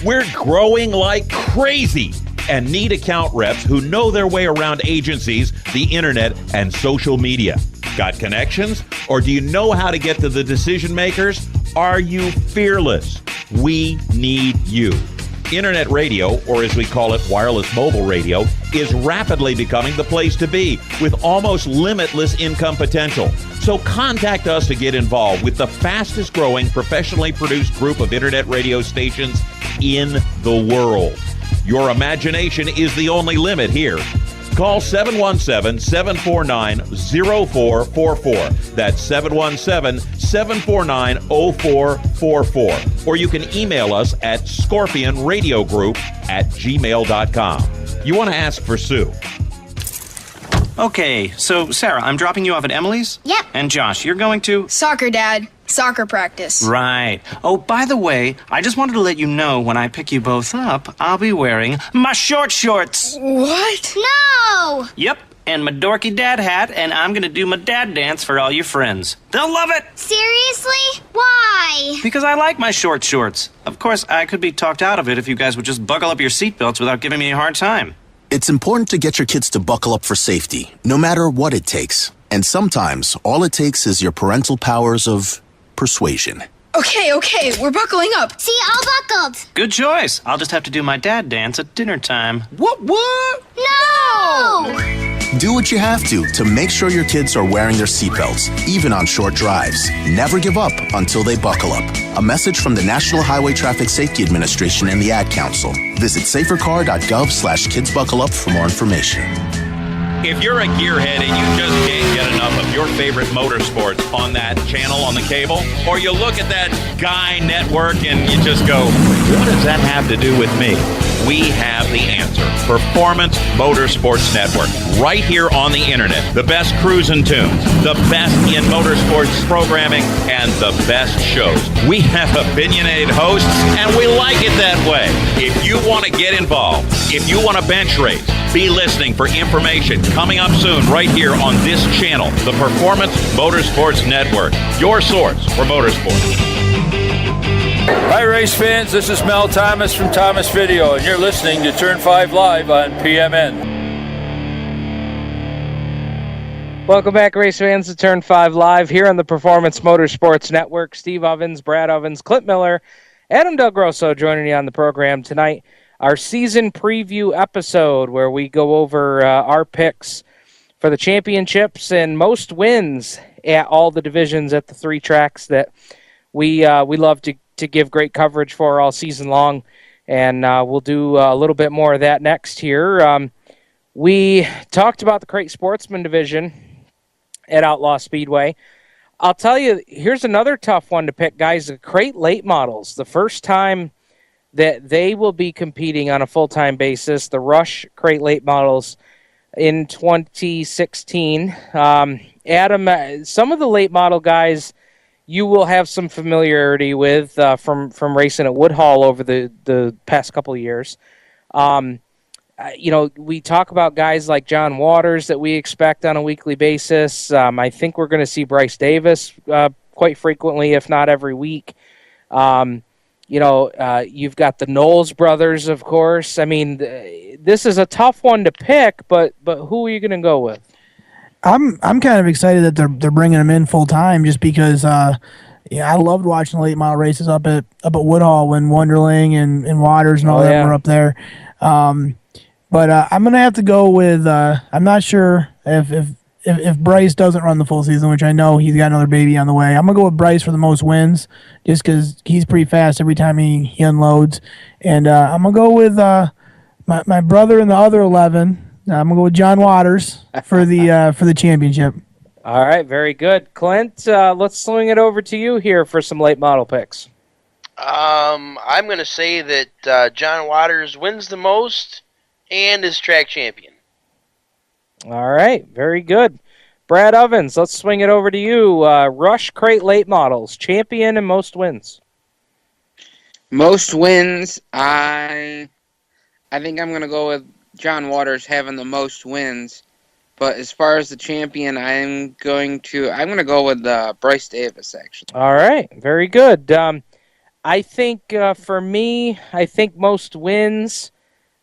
We're growing like crazy and need account reps who know their way around agencies, the internet, and social media. Got connections? Or do you know how to get to the decision makers? Are you fearless? We need you. Internet radio, or as we call it, wireless mobile radio, is rapidly becoming the place to be with almost limitless income potential. So contact us to get involved with the fastest growing professionally produced group of internet radio stations in the world. Your imagination is the only limit here. Call 717-749-0444. That's 717-749-0444. Or you can email us at scorpionradiogroup@gmail.com. You want to ask for Sue. Okay, so Sarah, I'm dropping you off at Emily's? Yep. And Josh, you're going to? Soccer, Dad. Soccer practice. Right. Oh, by the way, I just wanted to let you know when I pick you both up, I'll be wearing my short shorts. What? No! Yep, and my dorky dad hat, and I'm going to do my dad dance for all your friends. They'll love it! Seriously? Why? Because I like my short shorts. Of course, I could be talked out of it if you guys would just buckle up your seatbelts without giving me a hard time. It's important to get your kids to buckle up for safety, no matter what it takes. And sometimes, all it takes is your parental powers of persuasion. Okay, we're buckling up. See, all buckled. Good choice. I'll just have to do my dad dance at dinner time. What? No! Do what you have to make sure your kids are wearing their seatbelts, even on short drives. Never give up until they buckle up. A message from the National Highway Traffic Safety Administration and the Ad Council. Visit safercar.gov/kidsbuckleup for more information. If you're a gearhead and you just can't get enough of your favorite motorsports on that channel on the cable, or you look at that Guy network and you just go, what does that have to do with me? We have the answer. Performance Motorsports Network, right here on the internet. The best cruising tunes, the best in motorsports programming, and the best shows. We have opinionated hosts, and we like it that way. If you want to get involved, if you want to bench race, be listening for information coming up soon right here on this channel, the Performance Motorsports Network, your source for motorsports. Hi, race fans. This is Mel Thomas from Thomas Video, and you're listening to Turn 5 Live on PMN. Welcome back, race fans, to Turn 5 Live here on the Performance Motorsports Network. Steve Ovens, Brad Ovens, Clint Miller, Adam DelGrosso joining you on the program tonight. Our season preview episode where we go over our picks for the championships and most wins at all the divisions at the three tracks that we love to give great coverage for all season long. And we'll do a little bit more of that next here. We talked about the Crate Sportsman division at Outlaw Speedway. I'll tell you, here's another tough one to pick, guys. The crate late models, the first time that they will be competing on a full-time basis, the Rush crate late models in 2016. Adam, some of the late model guys you will have some familiarity with from racing at Woodhull over the past couple of years. We talk about guys like John Waters that we expect on a weekly basis. I think we're going to see Bryce Davis quite frequently, if not every week. You've got the Knowles brothers, of course. I mean, this is a tough one to pick, but who are you going to go with? I'm kind of excited that they're bringing them in full time, just because I loved watching the late model races up at Woodhull when Wonderling and Waters and all that were up there. But I'm gonna have to go with. I'm not sure if Bryce doesn't run the full season, which I know he's got another baby on the way. I'm gonna go with Bryce for the most wins, just because he's pretty fast every time he unloads. And I'm gonna go with my brother in the other 11. I'm gonna go with John Waters for the championship. All right, very good, Clint. Let's swing it over to you here for some late model picks. I'm gonna say that John Waters wins the most and is track champion. All right, very good. Brad Ovens, let's swing it over to you. Rush crate late models, champion and most wins. Most wins, I think I'm gonna go with John Waters having the most wins, but as far as the champion, I'm gonna go with Bryce Davis, actually. All right, very good. I think for me, I think most wins.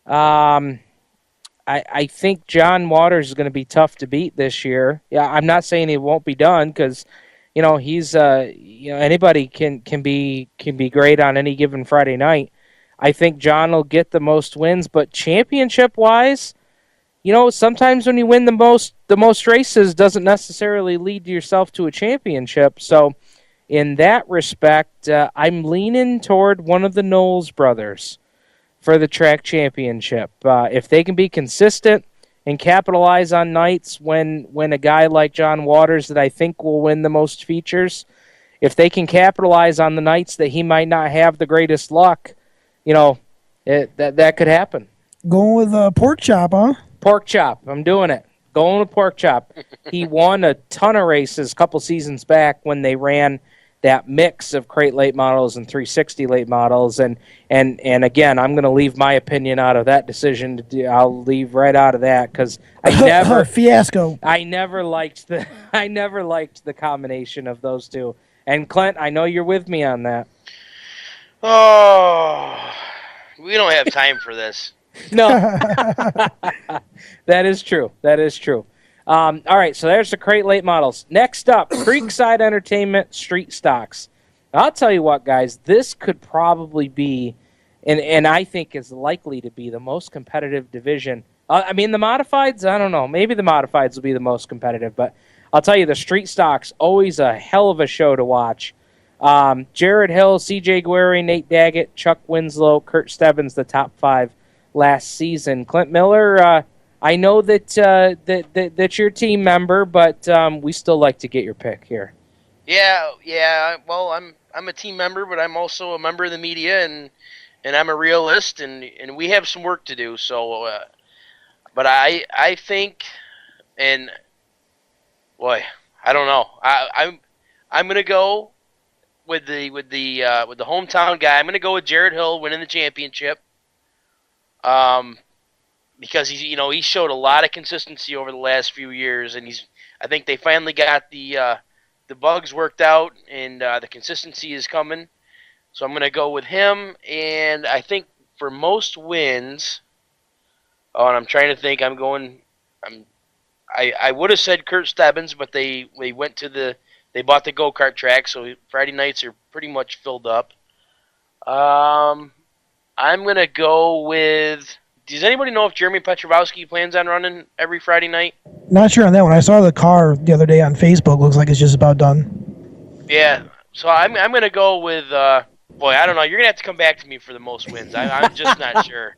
I think John Waters is going to be tough to beat this year. Yeah, I'm not saying he won't be done, because he's anybody can be great on any given Friday night. I think John will get the most wins, but championship-wise, sometimes when you win the most races doesn't necessarily lead yourself to a championship. So in that respect, I'm leaning toward one of the Knowles brothers for the track championship. If they can be consistent and capitalize on nights when a guy like John Waters, that I think will win the most features, if they can capitalize on the nights that he might not have the greatest luck, that could happen. Going with Pork Chop, huh? Pork Chop. I'm doing it. Going with Pork Chop. He won a ton of races a couple seasons back when they ran that mix of crate late models and 360 late models. And again, I'm going to leave my opinion out of that decision. I'll leave right out of that, because I never fiasco. I never liked the combination of those two. And Clint, I know you're with me on that. Oh, we don't have time for this. No, that is true. That is true. All right, so there's the crate late models. Next up, Creekside Entertainment Street Stocks. I'll tell you what, guys, this could probably be, and I think is likely to be, the most competitive division. The modifieds, I don't know. Maybe the modifieds will be the most competitive, but I'll tell you, the Street Stocks, always a hell of a show to watch. Jared Hill, CJ Guererri, Nate Daggett, Chuck Winslow, Kurt Stebbins, the top 5 last season. Clint Miller, I know that you're a team member, but we still like to get your pick here. Yeah. Well, I'm a team member, but I'm also a member of the media, and I'm a realist, and we have some work to do. So, but I think, and boy, I don't know. I'm gonna go with the hometown guy. I'm gonna go with Jared Hill winning the championship. Because he showed a lot of consistency over the last few years, and I think they finally got the bugs worked out, and the consistency is coming. So I'm going to go with him, and I think for most wins, and I'm trying to think, I would have said Kurt Stebbins, but they bought the go-kart track, so Friday nights are pretty much filled up. I'm going to go with... Does anybody know if Jeremy Petrovowski plans on running every Friday night? Not sure on that one. I saw the car the other day on Facebook. Looks like it's just about done. Yeah. So I'm going to go with... boy, I don't know. You're going to have to come back to me for the most wins. I'm just not sure.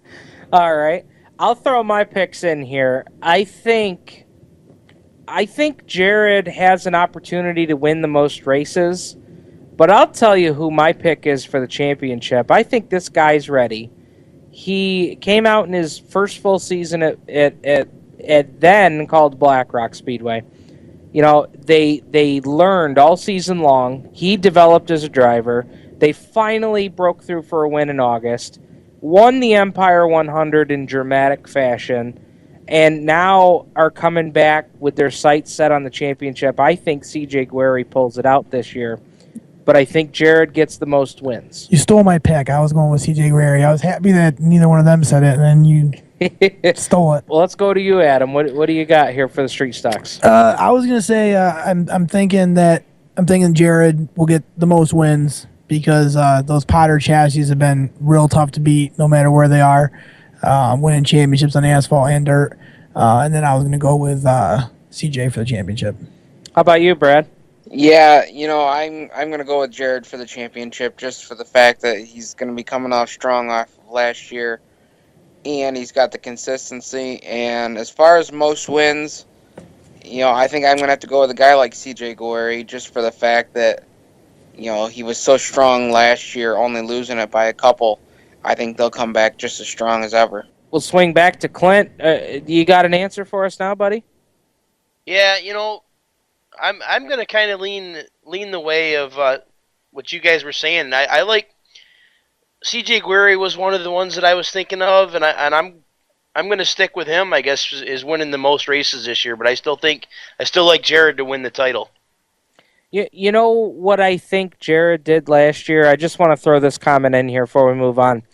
All right. I'll throw my picks in here. I think I think Jared has an opportunity to win the most races, but I'll tell you who my pick is for the championship. I think this guy's ready. He came out in his first full season at then called Black Rock Speedway. You know, they learned all season long. He developed as a driver. They finally broke through for a win in August, won the Empire 100 in dramatic fashion, and now are coming back with their sights set on the championship. I think CJ Guererri pulls it out this year, but I think Jared gets the most wins. You stole my pick. I was going with CJ Guererri. I was happy that neither one of them said it, and then you stole it. Well, let's go to you, Adam. What do you got here for the street stocks? I was gonna say I'm thinking Jared will get the most wins because those Potter chassis have been real tough to beat no matter where they are, winning championships on asphalt and dirt. And then I was gonna go with CJ for the championship. How about you, Brad? Yeah, I'm going to go with Jared for the championship just for the fact that he's going to be coming off strong off of last year, and he's got the consistency. And as far as most wins, I think I'm going to have to go with a guy like CJ Guererri just for the fact that, he was so strong last year, only losing it by a couple. I think they'll come back just as strong as ever. We'll swing back to Clint. You got an answer for us now, buddy? Yeah, I'm going to kind of lean the way of what you guys were saying. I like CJ Guererri was one of the ones that I was thinking of, and I'm going to stick with him. I guess is winning the most races this year, but I still like Jared to win the title. You know what I think Jared did last year? I just want to throw this comment in here before we move on.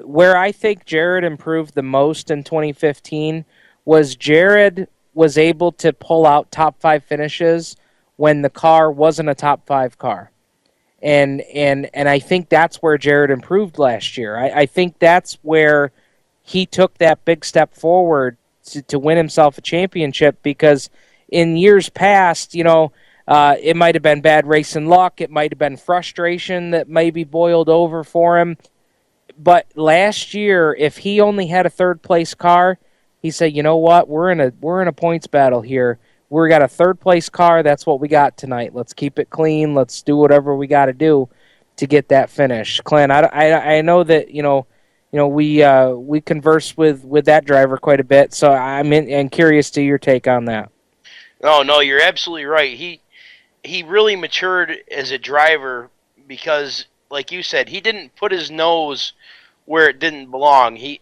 Where I think Jared improved the most in 2015 was Jared was able to pull out top 5 finishes when the car wasn't a top 5 car. And I think that's where Jared improved last year. I think that's where he took that big step forward to win himself a championship, because in years past, it might have been bad racing luck. It might have been frustration that maybe boiled over for him. But last year, if he only had a third-place car, he said, you know what, we're in a points battle here. We got a third-place car. That's what we got tonight. Let's keep it clean. Let's do whatever we got to do to get that finish. Clint, I know that we converse with that driver quite a bit, so I'm curious to your take on that. No, you're absolutely right. He really matured as a driver because, like you said, he didn't put his nose where it didn't belong. He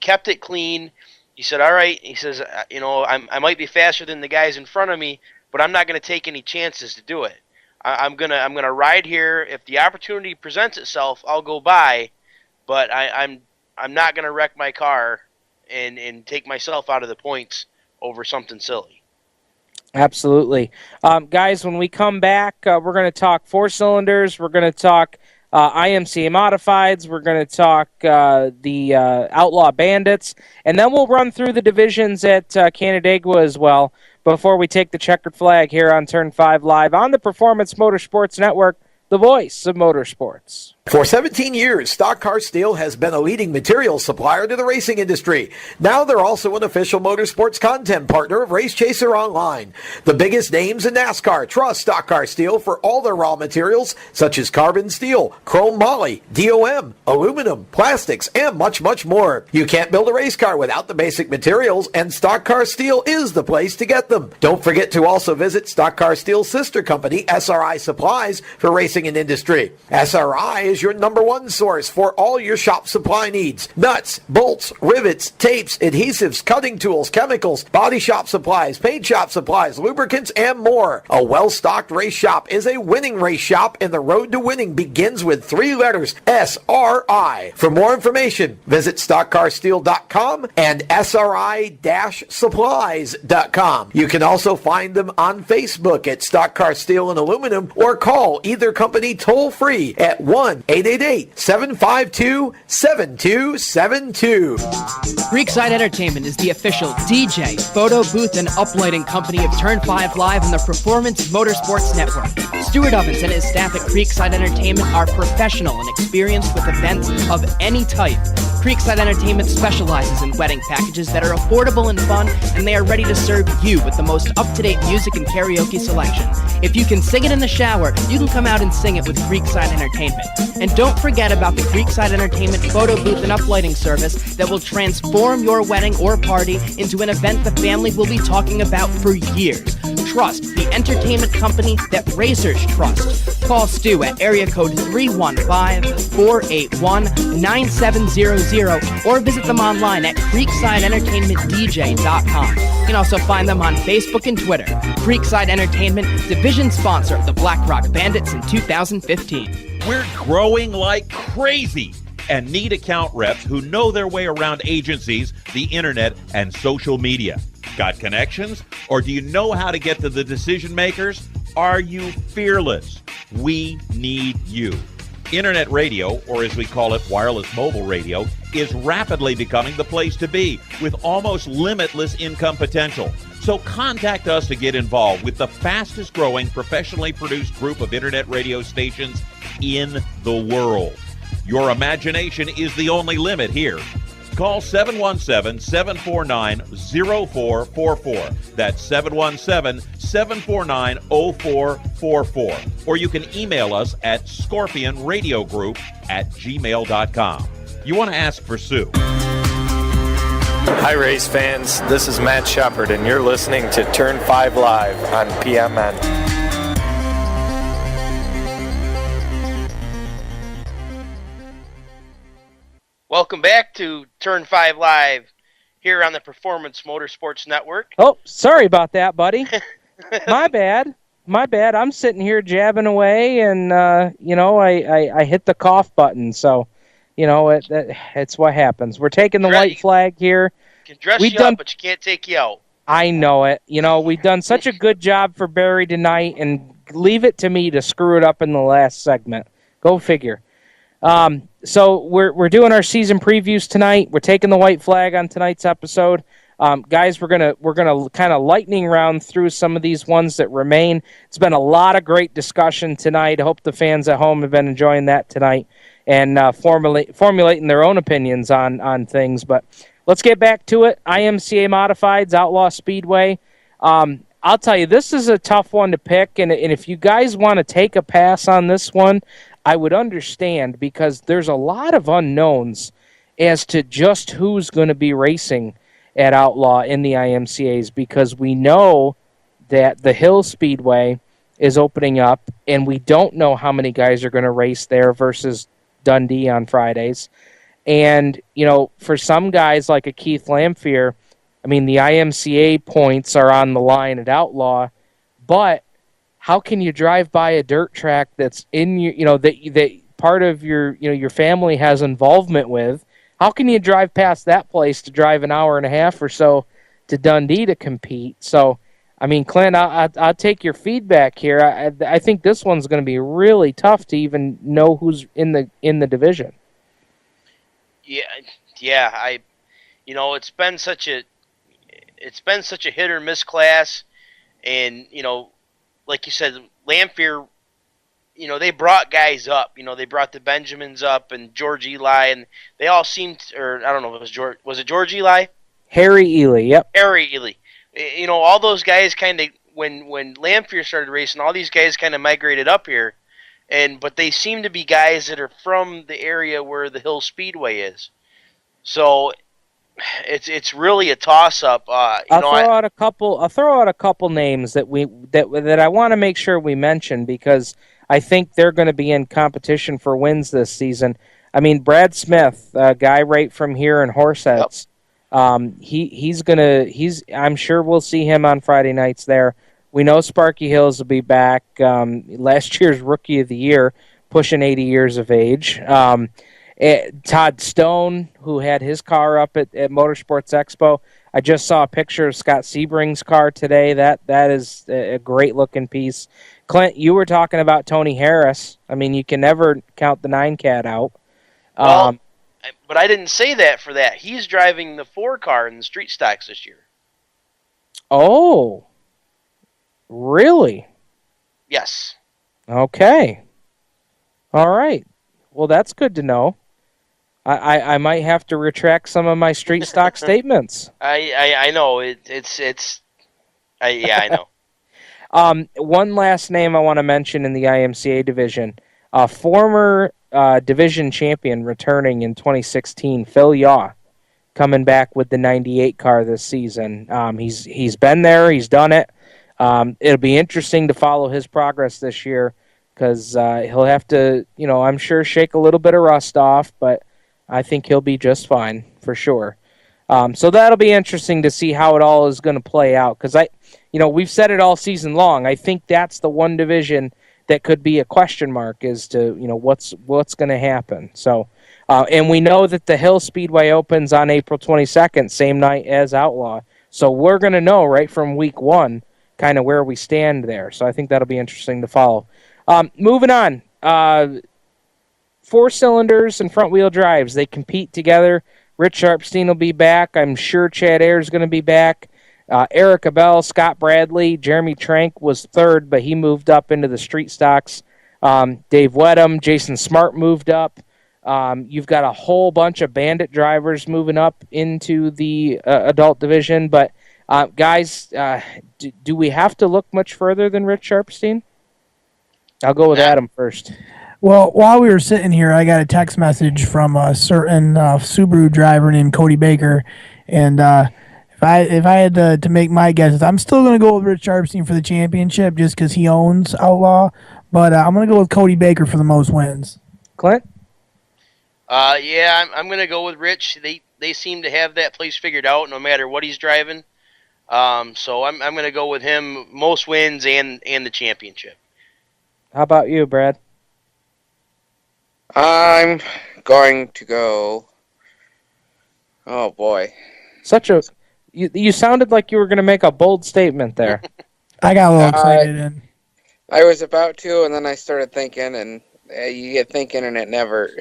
kept it clean. He said, all right, he says, I might be faster than the guys in front of me, but I'm not going to take any chances to do it. I'm gonna ride here. If the opportunity presents itself, I'll go by, but I'm not going to wreck my car and take myself out of the points over something silly. Absolutely. Guys, when we come back, we're going to talk 4-cylinders. We're going to talk IMCA modifieds. We're going to talk the Outlaw Bandits. And then we'll run through the divisions at Canandaigua as well before we take the checkered flag here on Turn 5 Live on the Performance Motorsports Network, the voice of motorsports. For 17 years, Stock Car Steel has been a leading materials supplier to the racing industry. Now they're also an official motorsports content partner of Race Chaser Online. The biggest names in NASCAR trust Stock Car Steel for all their raw materials, such as carbon steel, chrome moly, DOM, aluminum, plastics, and much, much more. You can't build a race car without the basic materials, and Stock Car Steel is the place to get them. Don't forget to also visit Stock Car Steel's sister company, SRI Supplies, for racing and industry. SRI is your number one source for all your shop supply needs. Nuts, bolts, rivets, tapes, adhesives, cutting tools, chemicals, body shop supplies, paint shop supplies, lubricants, and more. A well-stocked race shop is a winning race shop, and the road to winning begins with 3 letters, SRI. For more information, visit stockcarsteel.com and SRI-supplies.com. You can also find them on Facebook at Stock Car Steel and Aluminum, or call either company toll-free at 1 888-752-7272. Creekside Entertainment is the official DJ, photo booth, and uplighting company of Turn 5 Live and the Performance Motorsports Network. Stuart Ovens and his staff at Creekside Entertainment are professional and experienced with events of any type. Creekside Entertainment specializes in wedding packages that are affordable and fun, and they are ready to serve you with the most up-to-date music and karaoke selection. If you can sing it in the shower, you can come out and sing it with Creekside Entertainment. And don't forget about the Creekside Entertainment photo booth and uplighting service that will transform your wedding or party into an event the family will be talking about for years. Trust the entertainment company that racers trust. Call Stu at area code 315-481-9700 or visit them online at creeksideentertainmentdj.com. You can also find them on Facebook and Twitter. Creekside Entertainment, division sponsor of the Black Rock Bandits in 2015. We're growing like crazy and need account reps who know their way around agencies, the internet, and social media. Got connections? Or do you know how to get to the decision makers? Are you fearless? We need you. Internet radio, or as we call it, wireless mobile radio, is rapidly becoming the place to be with almost limitless income potential. So contact us to get involved with the fastest growing professionally produced group of internet radio stations in the world. Your imagination is the only limit here. Call 717-749-0444. That's 717-749-0444. Or you can email us at scorpionradiogroup@gmail.com. You want to ask for Sue. Hi, race fans. This is Matt Shepard, and you're listening to Turn 5 Live on PMN. Welcome back to Turn 5 Live here on the Performance Motorsports Network. Oh, sorry about that, buddy. My bad. I'm sitting here jabbing away, and, I hit the cough button. So, it's what happens. We're taking the white flag here. Can dress you up, but you can't take you out. I know it. We've done such a good job for Barry tonight, and leave it to me to screw it up in the last segment. Go figure. So we're doing our season previews tonight. We're taking the white flag on tonight's episode. Guys, we're gonna kind of lightning round through some of these ones that remain. It's been a lot of great discussion tonight. I hope the fans at home have been enjoying that tonight and formulating their own opinions on things. But let's get back to it. IMCA Modifieds, Outlaw Speedway. I'll tell you, this is a tough one to pick, and if you guys want to take a pass on this one, I would understand, because there's a lot of unknowns as to just who's going to be racing at Outlaw in the IMCAs, because we know that the Hill Speedway is opening up, and we don't know how many guys are going to race there versus Dundee on Fridays. And, for some guys like a Keith Lamphere, I mean, the IMCA points are on the line at Outlaw, but how can you drive by a dirt track that's in your, that part of your, your family has involvement with? How can you drive past that place to drive an hour and a half or so to Dundee to compete? So, I mean, Clint, I'll take your feedback here. I think this one's going to be really tough to even know who's in the division. Yeah. It's been such a hit or miss class, and like you said, Lamphere, they brought guys up. They brought the Benjamins up and George Eli, and they all seemed, or I don't know if it was George. Was it George Eli? Harry Ely, yep. Harry Ely. All those guys kind of, when Lamphere started racing, all these guys kind of migrated up here, but they seem to be guys that are from the area where the Hill Speedway is. So it's really a toss-up. I'll throw out a couple names that I want to make sure we mention, because I think they're going to be in competition for wins this season. I mean, Brad Smith, a guy right from here in Horseheads. Yep. I'm sure we'll see him on Friday nights there. We know Sparky Hills will be back. Last year's Rookie of the Year, pushing 80 years of age. Todd Stone, who had his car up at Motorsports Expo. I just saw a picture of Scott Sebring's car today. That is a great-looking piece. Clint, you were talking about Tony Harris. I mean, you can never count the 9 Cat out. Well, but I didn't say that for that. He's driving the 4 car in the street stocks this year. Oh, really? Yes. Okay. All right. Well, that's good to know. I might have to retract some of my street stock statements. I know I know. One last name I want to mention in the IMCA division, former division champion returning in 2016, Phil Yaw, coming back with the 98 car this season. He's been there, he's done it. It'll be interesting to follow his progress this year because he'll have to, I'm sure shake a little bit of rust off, but I think he'll be just fine for sure. So that'll be interesting to see how it all is going to play out because we've said it all season long. I think that's the one division that could be a question mark as to what's going to happen. So, and we know that the Hill Speedway opens on April 22nd, same night as Outlaw. So we're going to know right from week 1 kind of where we stand there. So I think that'll be interesting to follow. Moving on. 4 cylinders and front wheel drives. They compete together. Rich Sharpstein will be back. I'm sure Chad Ayers is going to be back. Eric Abel, Scott Bradley, Jeremy Trank was 3rd, but he moved up into the street stocks. Dave Wedham, Jason Smart moved up. You've got a whole bunch of Bandit drivers moving up into the adult division. But, guys, do we have to look much further than Rich Sharpstein? I'll go with Adam first. Well, while we were sitting here, I got a text message from a certain Subaru driver named Cody Baker, and if I had to make my guesses, I'm still going to go with Rich Sharpstein for the championship just because he owns Outlaw, but I'm going to go with Cody Baker for the most wins. Clint? Yeah, I'm going to go with Rich. They seem to have that place figured out no matter what he's driving. So I'm going to go with him, most wins and the championship. How about you, Brad? I'm going to go. Oh boy! You sounded like you were going to make a bold statement there. I got a little excited. I was about to, and then I started thinking, and you get thinking, and it never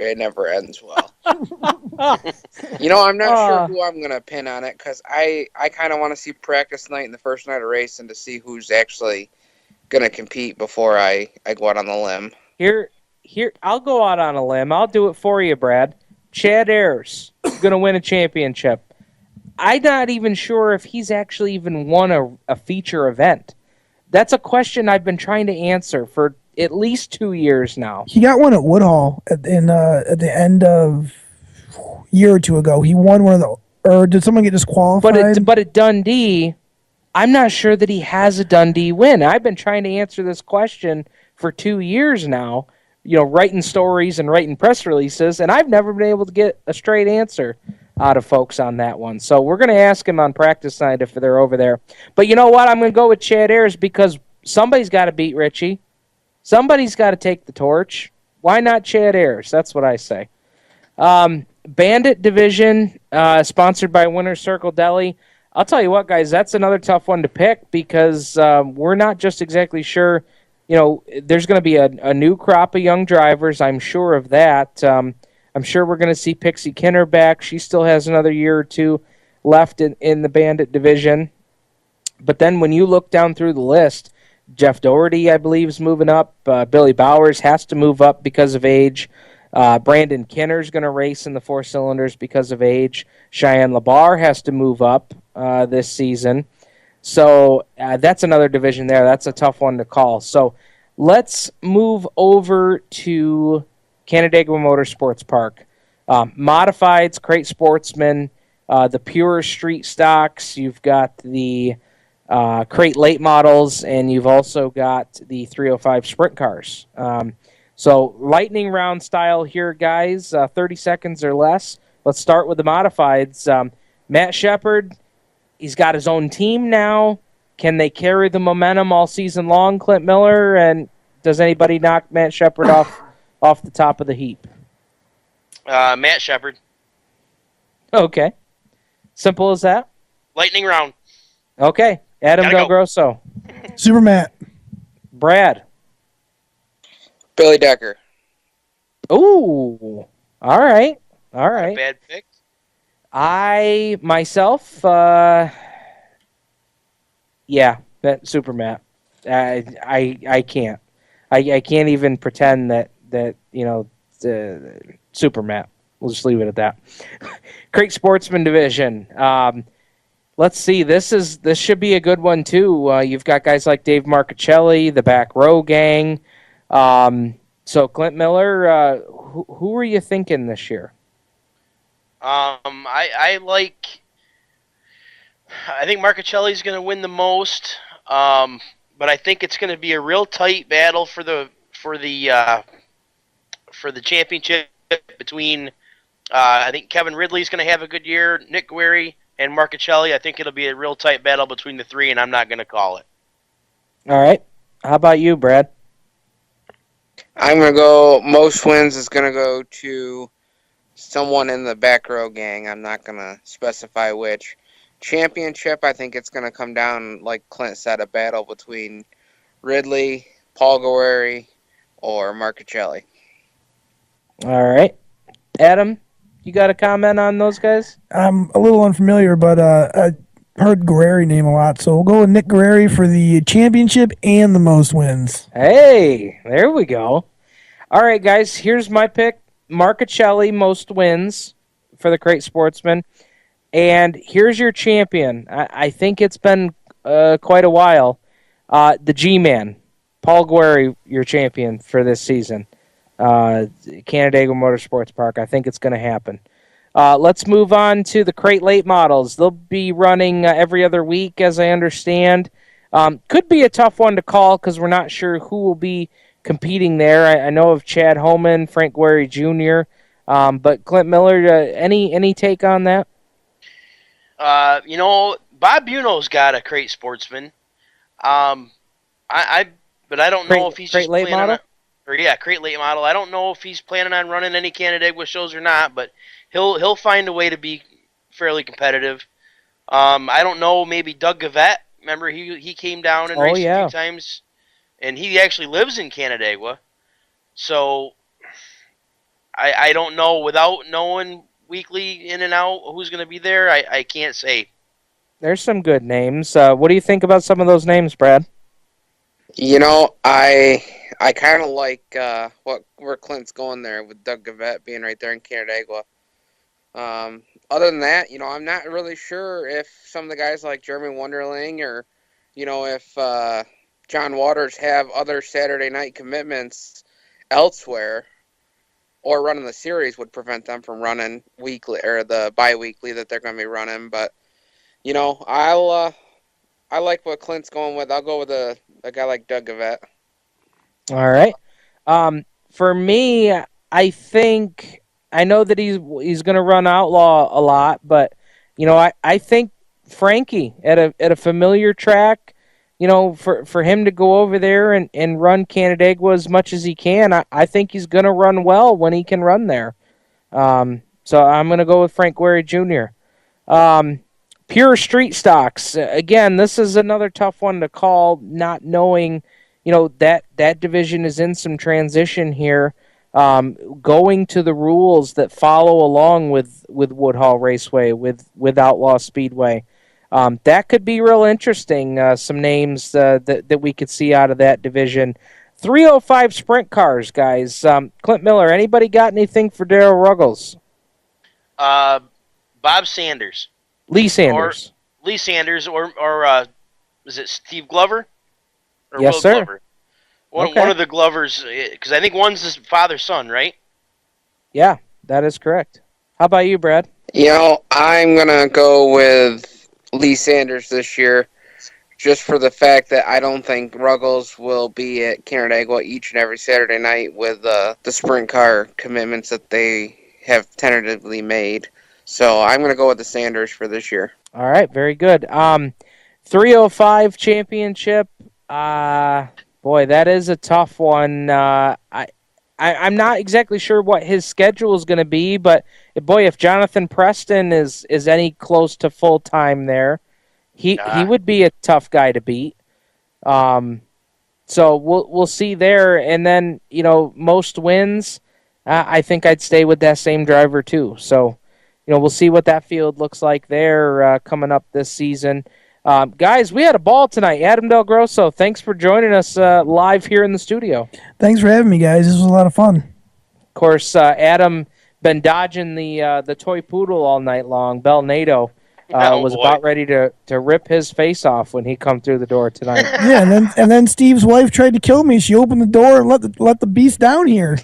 ends well. I'm not sure who I'm going to pin on it because I kind of want to see practice night and the first night of racing to see who's actually going to compete before I go out on the limb. Here, I'll go out on a limb. I'll do it for you, Brad. Chad Ayers going to win a championship. I'm not even sure if he's actually even won a feature event. That's a question I've been trying to answer for at least 2 years now. He got one at Woodhull at the end of a year or two ago. He won one of the, or did someone get disqualified? But at Dundee, I'm not sure that he has a Dundee win. I've been trying to answer this question for 2 years now. Writing stories and writing press releases, and I've never been able to get a straight answer out of folks on that one. So we're going to ask him on practice night if they're over there. But you know what? I'm going to go with Chad Ayers because somebody's got to beat Richie. Somebody's got to take the torch. Why not Chad Ayers? That's what I say. Bandit division, sponsored by Winner's Circle Deli. I'll tell you what, guys, that's another tough one to pick because we're not just exactly sure. There's going to be a new crop of young drivers. I'm sure of that. I'm sure we're going to see Pixie Kinner back. She still has another year or two left in the Bandit division. But then when you look down through the list, Jeff Doherty, I believe, is moving up. Billy Bowers has to move up because of age. Brandon Kinner's going to race in the 4 cylinders because of age. Cheyenne LaBar has to move up this season. So that's another division there. That's a tough one to call. So let's move over to Canandaigua Motorsports Park. Modifieds, Crate Sportsman, the pure street stocks. You've got the Crate late models, and you've also got the 305 sprint cars. So lightning round style here, guys. 30 seconds or less. Let's start with the modifieds. Matt Shepard. He's got his own team now. Can they carry the momentum all season long, Clint Miller? And does anybody knock Matt Shepard off the top of the heap? Matt Shepard. Okay. Simple as that? Lightning round. Okay. Adam DelGrosso. Super Matt. Brad. Billy Decker. Ooh. All right. All Not a right. bad pick. I myself, yeah, that Super Matt. I can't. I can't even pretend that Super Matt. We'll just leave it at that. Crate Sportsman Division. Let's see. This should be a good one too. You've got guys like Dave Marcichelli, the Back Row Gang. So Clint Miller, who are you thinking this year? I think Marcichelli's going to win the most, but I think it's going to be a real tight battle for the championship between. I think Kevin Ridley's going to have a good year, Nick Guererri, and Marcichelli. I think it'll be a real tight battle between the three, and I'm not going to call it. All right. How about you, Brad? I'm going to go, most wins is going to go to someone in the Back Row Gang. I'm not going to specify which. Championship, I think it's going to come down, like Clint said, a battle between Ridley, Paul Guererri, or Marcichelli. All right. Adam, you got a comment on those guys? I'm a little unfamiliar, but I heard Guererri name a lot, so we'll go with Nick Guererri for the championship and the most wins. Hey, there we go. All right, guys, here's my pick. Marcichelli, most wins for the Crate Sportsman. And here's your champion. I think it's been quite a while. The G-Man, Paul Guererri, your champion for this season. Canandaigua Motorsports Park. I think it's going to happen. Let's move on to the Crate Late Models. They'll be running every other week, as I understand. Could be a tough one to call because we're not sure who will be competing there. I know of Chad Homan, Frank Guererri Jr., but Clint Miller, any take on that? Bob Buno's got a Crate Sportsman. But I don't know if he's Crate just Late planning Model? Crate Late Model. I don't know if he's planning on running any Canandaigua shows or not, but he'll find a way to be fairly competitive. I don't know, maybe Doug Gavette. Remember, he came down and raced a few times, and he actually lives in Canandaigua. So I don't know, without knowing weekly in and out who's going to be there, I can't say. There's some good names. What do you think about some of those names, Brad? I kind of like where Clint's going there with Doug Gavette being right there in Canandaigua. Other than that, I'm not really sure if some of the guys like Jeremy Wonderling or, if John Waters have other Saturday night commitments elsewhere or running the series would prevent them from running weekly or the bi-weekly that they're going to be running. But, I like what Clint's going with. I'll go with a guy like Doug Gavette. All right. For me, I think I know that he's going to run Outlaw a lot, but I think Frankie at a familiar track, for him to go over there and run Canandaigua as much as he can, I think he's going to run well when he can run there. So I'm going to go with Frank Guererri Jr. Pure Street Stocks. Again, this is another tough one to call, not knowing, that division is in some transition here, going to the rules that follow along with Woodhull Raceway, with Outlaw Speedway. That could be real interesting. Some names that we could see out of that division. 305 sprint cars, guys. Clint Miller, anybody got anything for Darryl Ruggles? Bob Sanders. Lee Sanders. Or Lee Sanders, or is it Steve Glover? Or Yes, Will sir. Glover? One of the Glovers, because I think one's his father-son, right? Yeah, that is correct. How about you, Brad? I'm going to go with Lee Sanders this year, just for the fact that I don't think Ruggles will be at Canandaigua each and every Saturday night with the sprint car commitments that they have tentatively made. So I'm going to go with the Sanders for this year. All right, very good. 305 championship. Boy, that is a tough one. I'm not exactly sure what his schedule is going to be, but boy, if Jonathan Preston is any close to full time there, he would be a tough guy to beat. So we'll see there. And then, most wins, I think I'd stay with that same driver too. So, we'll see what that field looks like there coming up this season. Guys, we had a ball tonight. Adam DelGrosso, thanks for joining us live here in the studio. Thanks for having me, guys. This was a lot of fun. Of course, Adam been dodging the toy poodle all night long. Belnado was about ready to rip his face off when he come through the door tonight. Yeah, and then Steve's wife tried to kill me. She opened the door and let the beast down here.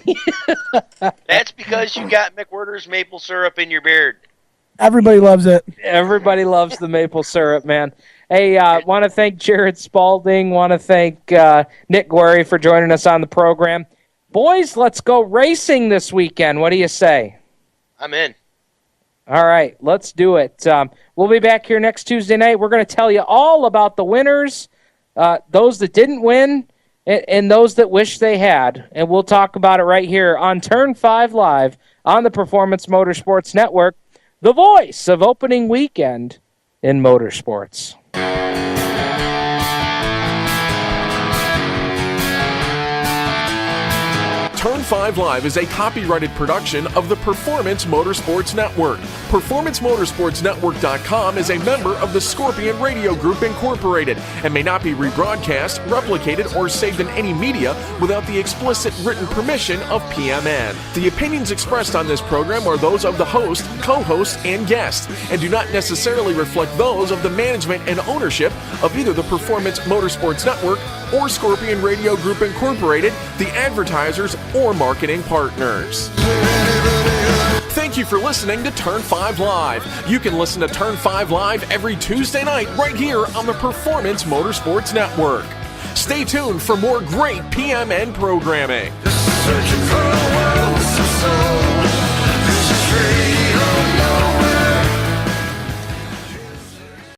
That's because you got McWhirter's maple syrup in your beard. Everybody loves it. Everybody loves the maple syrup, man. Hey, want to thank Jared Spalding. Want to thank Nick Guererri for joining us on the program. Boys, let's go racing this weekend. What do you say? I'm in. All right, let's do it. We'll be back here next Tuesday night. We're going to tell you all about the winners, those that didn't win, and those that wish they had. And we'll talk about it right here on Turn 5 Live on the Performance Motorsports Network, the voice of opening weekend in motorsports. Turn 5 Live is a copyrighted production of the Performance Motorsports Network. PerformanceMotorsportsNetwork.com is a member of the Scorpion Radio Group Incorporated and may not be rebroadcast, replicated, or saved in any media without the explicit written permission of PMN. The opinions expressed on this program are those of the host, co-host, and guests, and do not necessarily reflect those of the management and ownership of either the Performance Motorsports Network or Scorpion Radio Group Incorporated, the advertisers, or marketing partners. Thank you for listening to Turn 5 Live. You can listen to Turn 5 Live every Tuesday night right here on the Performance Motorsports Network. Stay tuned for more great PMN programming. Searching for a world so soul.